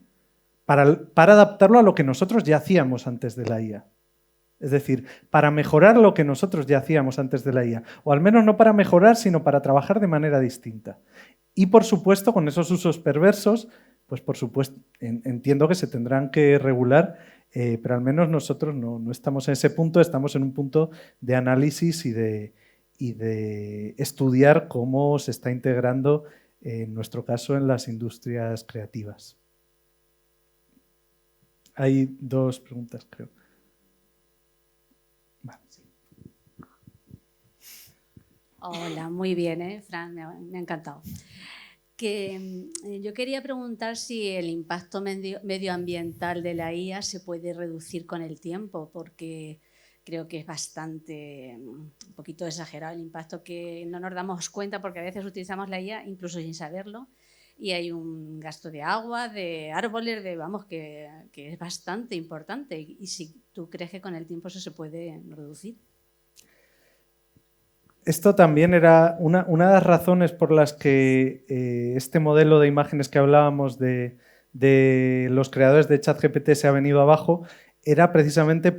para adaptarlo a lo que nosotros ya hacíamos antes de la IA. Es decir, para mejorar lo que nosotros ya hacíamos antes de la IA. O al menos no para mejorar, sino para trabajar de manera distinta. Y, por supuesto, con esos usos perversos, pues por supuesto, entiendo que se tendrán que regular, pero al menos nosotros no estamos en ese punto, estamos en un punto de análisis y de estudiar cómo se está integrando, en nuestro caso, en las industrias creativas. Hay dos preguntas, creo. Vale, sí. Hola, muy bien, Fran, me ha encantado. Yo quería preguntar si el impacto medioambiental de la IA se puede reducir con el tiempo, porque creo que es bastante, un poquito exagerado el impacto, que no nos damos cuenta porque a veces utilizamos la IA incluso sin saberlo y hay un gasto de agua, de árboles, que es bastante importante. Y si tú crees que con el tiempo eso se puede reducir. Esto también era una de las razones por las que este modelo de imágenes que hablábamos de los creadores de ChatGPT se ha venido abajo, era precisamente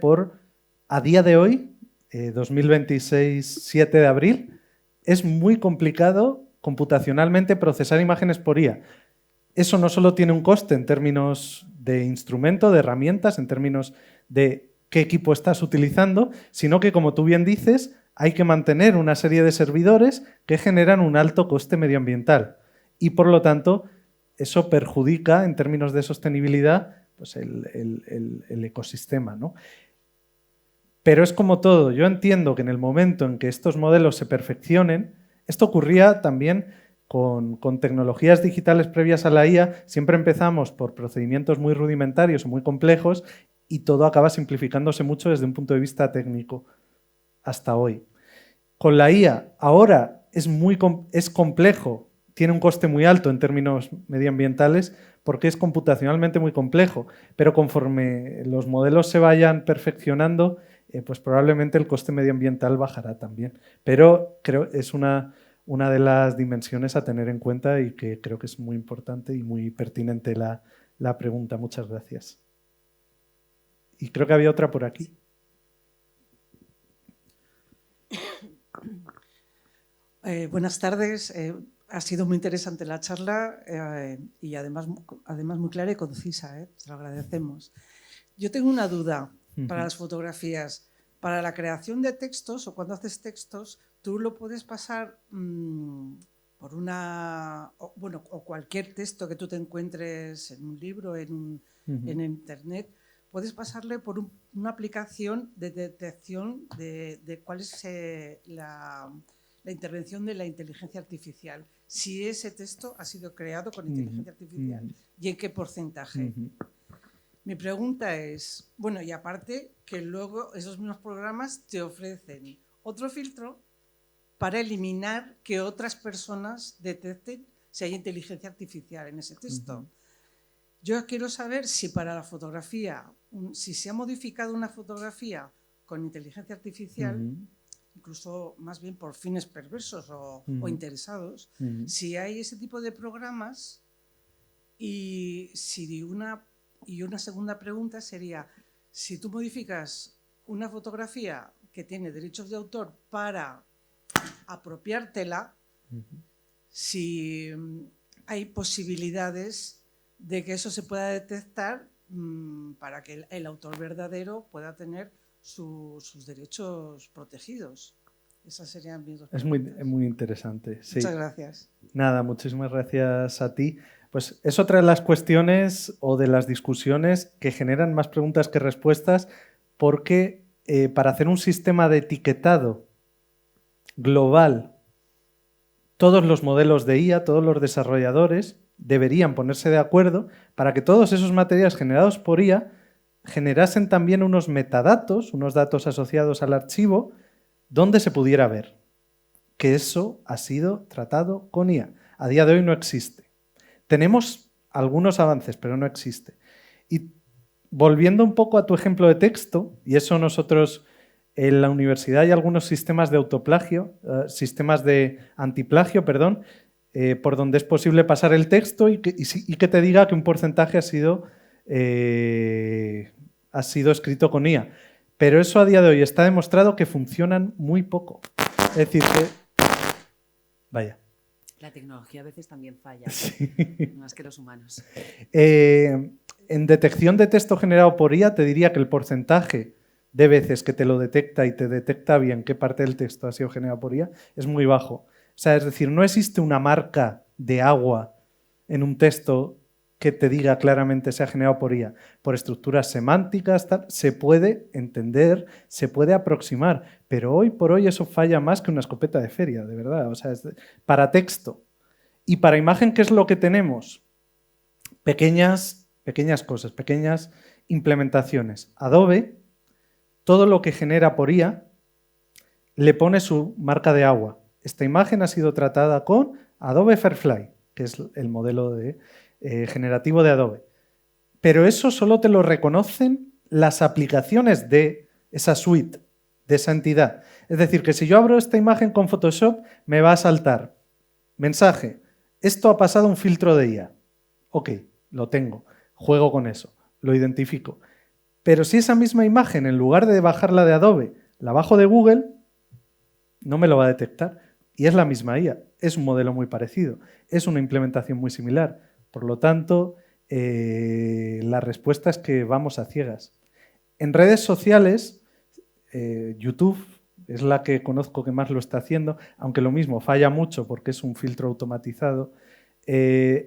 a día de hoy, 2026, 7 de abril, es muy complicado computacionalmente procesar imágenes por IA. Eso no solo tiene un coste en términos de instrumento, de herramientas, en términos de qué equipo estás utilizando, sino que, como tú bien dices, hay que mantener una serie de servidores que generan un alto coste medioambiental y, por lo tanto, eso perjudica, en términos de sostenibilidad, pues el ecosistema, ¿no? Pero es como todo. Yo entiendo que en el momento en que estos modelos se perfeccionen, esto ocurría también con tecnologías digitales previas a la IA, siempre empezamos por procedimientos muy rudimentarios o muy complejos y todo acaba simplificándose mucho desde un punto de vista técnico hasta hoy. Con la IA ahora es complejo, tiene un coste muy alto en términos medioambientales porque es computacionalmente muy complejo, pero conforme los modelos se vayan perfeccionando, pues probablemente el coste medioambiental bajará también. Pero creo que es una de las dimensiones a tener en cuenta y que creo que es muy importante y muy pertinente la la pregunta. Muchas gracias. Y creo que había otra por aquí. Buenas tardes. Ha sido muy interesante la charla y además muy clara y concisa. Te lo agradecemos. Yo tengo una duda para las fotografías. Para la creación de textos o cuando haces textos, tú lo puedes pasar por o cualquier texto que tú te encuentres en un libro, en internet, puedes pasarle por una aplicación de detección de cuál es la intervención de la inteligencia artificial. Si ese texto ha sido creado con inteligencia artificial y en qué porcentaje. Mi pregunta es, bueno, y aparte que luego esos mismos programas te ofrecen otro filtro para eliminar que otras personas detecten si hay inteligencia artificial en ese texto. Yo quiero saber si para la fotografía, si se ha modificado una fotografía con inteligencia artificial, incluso más bien por fines perversos o interesados, si hay ese tipo de programas y una segunda pregunta sería, si tú modificas una fotografía que tiene derechos de autor para apropiártela, si hay posibilidades de que eso se pueda detectar para que el autor verdadero pueda tener sus derechos protegidos. Esas serían mis dos preguntas. Es muy interesante. Sí. Muchas gracias. Nada, muchísimas gracias a ti. Pues es otra de las cuestiones o de las discusiones que generan más preguntas que respuestas, porque para hacer un sistema de etiquetado global, todos los modelos de IA, todos los desarrolladores deberían ponerse de acuerdo para que todos esos materiales generados por IA generasen también unos metadatos, unos datos asociados al archivo, donde se pudiera ver que eso ha sido tratado con IA. A día de hoy no existe. Tenemos algunos avances, pero no existe. Y volviendo un poco a tu ejemplo de texto, y eso nosotros en la universidad hay algunos sistemas de autoplagio, sistemas de antiplagio, perdón, por donde es posible pasar el texto y que te diga que un porcentaje ha sido escrito con IA. Pero eso a día de hoy está demostrado que funcionan muy poco. Es decir, que... Vaya. La tecnología a veces también falla, Sí. más que los humanos. En detección de texto generado por IA te diría que el porcentaje de veces que te lo detecta y te detecta bien qué parte del texto ha sido generado por IA es muy bajo. O sea, es decir, no existe una marca de agua en un texto que te diga claramente se ha generado por IA. Por estructuras semánticas, tal, se puede entender, se puede aproximar, pero hoy por hoy eso falla más que una escopeta de feria, de verdad. O sea, para texto. Y para imagen, ¿qué es lo que tenemos? Pequeñas cosas, pequeñas implementaciones. Adobe, todo lo que genera por IA, le pone su marca de agua. Esta imagen ha sido tratada con Adobe Firefly, que es el modelo generativo de Adobe. Pero eso solo te lo reconocen las aplicaciones de esa suite, de esa entidad. Es decir, que si yo abro esta imagen con Photoshop, me va a saltar mensaje, esto ha pasado un filtro de IA. Ok, lo tengo, juego con eso, lo identifico. Pero si esa misma imagen, en lugar de bajarla de Adobe, la bajo de Google, no me lo va a detectar. Y es la misma IA, es un modelo muy parecido, es una implementación muy similar. Por lo tanto, la respuesta es que vamos a ciegas. En redes sociales, YouTube es la que conozco que más lo está haciendo, aunque lo mismo falla mucho porque es un filtro automatizado.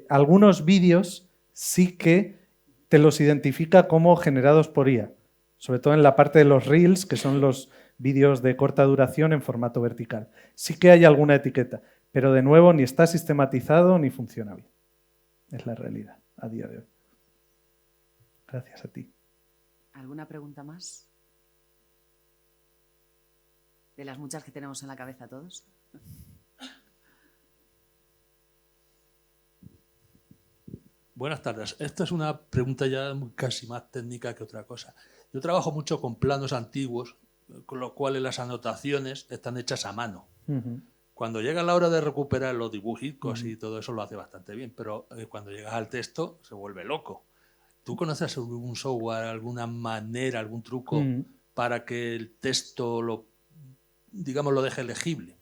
Algunos vídeos sí que te los identifica como generados por IA, sobre todo en la parte de los Reels, que son los vídeos de corta duración en formato vertical. Sí que hay alguna etiqueta, pero de nuevo ni está sistematizado ni funciona bien. Es la realidad a día de hoy. Gracias a ti. ¿Alguna pregunta más? De las muchas que tenemos en la cabeza todos. Buenas tardes. Esta es una pregunta ya casi más técnica que otra cosa. Yo trabajo mucho con planos antiguos, con lo cual las anotaciones están hechas a mano. Cuando llega la hora de recuperar los dibujicos y todo eso lo hace bastante bien, pero cuando llegas al texto se vuelve loco. ¿Tú conoces algún software, alguna manera, algún truco para que el texto lo deje legible?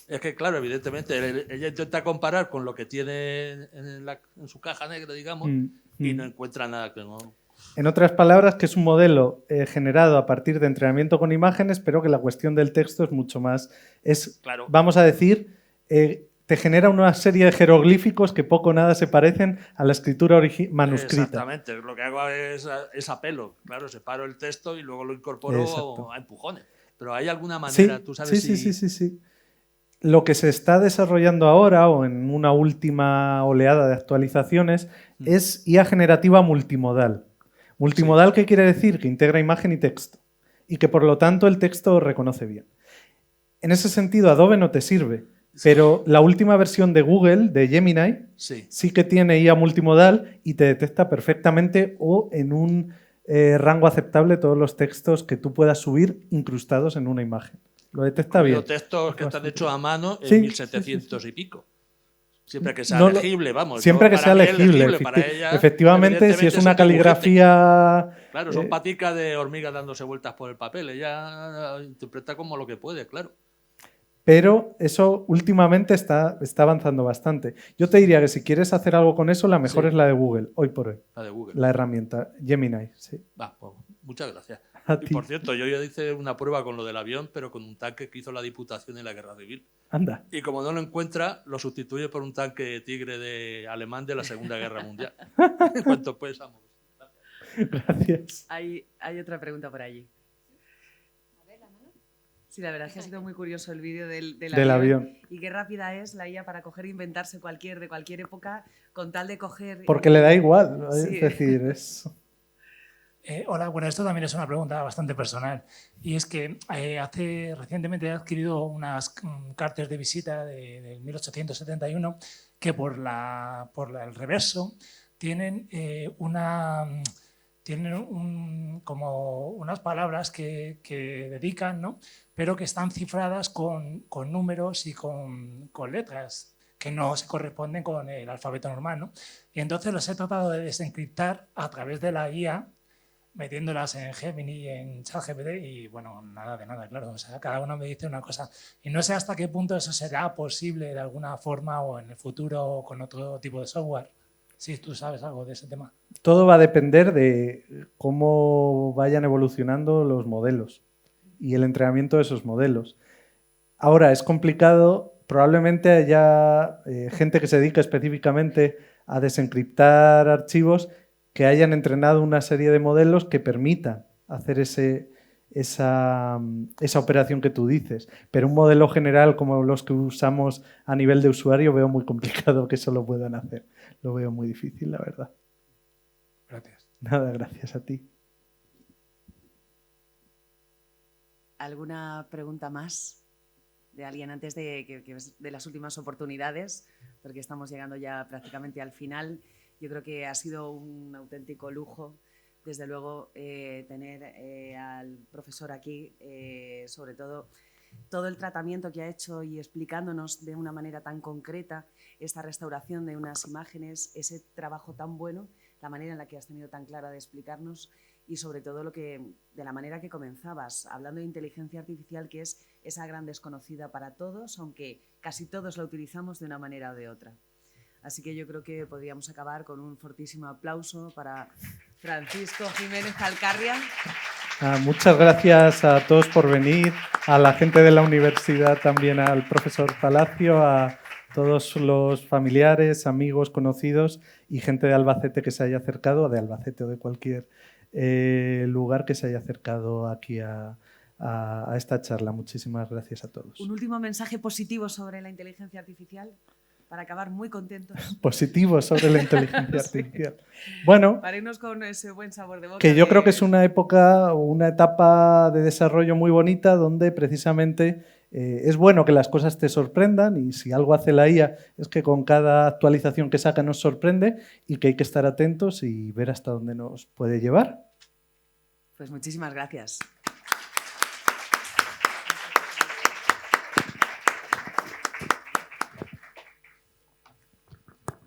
Es que, claro, evidentemente, ella intenta comparar con lo que tiene en su caja negra, digamos, y no encuentra nada que no... En otras palabras, que es un modelo generado a partir de entrenamiento con imágenes, pero que la cuestión del texto es mucho más... Claro. Vamos a decir, te genera una serie de jeroglíficos que poco o nada se parecen a la escritura manuscrita. Exactamente. Lo que hago es a pelo. Claro, separo el texto y luego lo incorporo a empujones. Pero ¿hay alguna manera? Sí, ¿Tú sabes sí. Lo que se está desarrollando ahora, o en una última oleada de actualizaciones, es IA generativa multimodal. Multimodal, ¿qué quiere decir? Que integra imagen y texto. Y que, por lo tanto, el texto reconoce bien. En ese sentido, Adobe no te sirve. Pero la última versión de Google, de Gemini, sí que tiene IA multimodal y te detecta perfectamente o en un rango aceptable todos los textos que tú puedas subir incrustados en una imagen. Lo detecta bien. Los textos que están hechos a mano en 1700 y pico. Siempre que sea legible, vamos. Siempre que sea legible. Para ella, efectivamente, si es una caligrafía... Claro, son paticas de hormigas dándose vueltas por el papel. Ella interpreta como lo que puede, claro. Pero eso últimamente está avanzando bastante. Yo te diría que si quieres hacer algo con eso, la mejor es la de Google, hoy por hoy. La de Google. La herramienta, Gemini, sí. Pues, muchas gracias. Y por cierto, yo ya hice una prueba con lo del avión, pero con un tanque que hizo la Diputación en la Guerra Civil. Anda. Y como no lo encuentra, lo sustituye por un tanque Tigre alemán de la Segunda Guerra Mundial. En cuanto pues, vamos. Gracias. Hay otra pregunta por allí. Sí, la verdad es que ha sido muy curioso el vídeo del avión. Y qué rápida es la IA para coger e inventarse de cualquier época con tal de coger... Porque le da igual, ¿no? Sí. Es decir, es... Hola, bueno, esto también es una pregunta bastante personal. Y es que recientemente he adquirido unas cartas de visita de 1871 que por el reverso tienen como unas palabras que dedican, ¿no? Pero que están cifradas con números y con letras que no se corresponden con el alfabeto normal, ¿no? Y entonces los he tratado de desencriptar a través de la IA, metiéndolas en Gemini y en ChatGPT y, bueno, nada de nada, claro. O sea, cada uno me dice una cosa. Y no sé hasta qué punto eso será posible de alguna forma o en el futuro con otro tipo de software. Sí, tú sabes algo de ese tema. Todo va a depender de cómo vayan evolucionando los modelos y el entrenamiento de esos modelos. Ahora, es complicado. Probablemente haya gente que se dedica específicamente a desencriptar archivos que hayan entrenado una serie de modelos que permitan hacer esa operación que tú dices. Pero un modelo general como los que usamos a nivel de usuario veo muy complicado que eso lo puedan hacer. Lo veo muy difícil, la verdad. Gracias. Nada, gracias a ti. ¿Alguna pregunta más de alguien antes de las últimas oportunidades? Porque estamos llegando ya prácticamente al final. Yo creo que ha sido un auténtico lujo, desde luego, tener al profesor aquí, sobre todo el tratamiento que ha hecho y explicándonos de una manera tan concreta esta restauración de unas imágenes, ese trabajo tan bueno, la manera en la que has tenido tan clara de explicarnos y sobre todo de la manera que comenzabas, hablando de inteligencia artificial, que es esa gran desconocida para todos, aunque casi todos la utilizamos de una manera o de otra. Así que yo creo que podríamos acabar con un fortísimo aplauso para Francisco Jiménez Alcarria. Muchas gracias a todos por venir, a la gente de la universidad, también al profesor Palacio, a todos los familiares, amigos, conocidos y gente de Albacete que se haya acercado, de Albacete o de cualquier lugar que se haya acercado aquí a esta charla. Muchísimas gracias a todos. Un último mensaje positivo sobre la inteligencia artificial, para acabar muy contentos. Positivo sobre la inteligencia artificial. Bueno, para irnos con ese buen sabor de boca. Que yo creo que es una época o una etapa de desarrollo muy bonita donde precisamente es bueno que las cosas te sorprendan y si algo hace la IA es que con cada actualización que saca nos sorprende y que hay que estar atentos y ver hasta dónde nos puede llevar. Pues muchísimas gracias.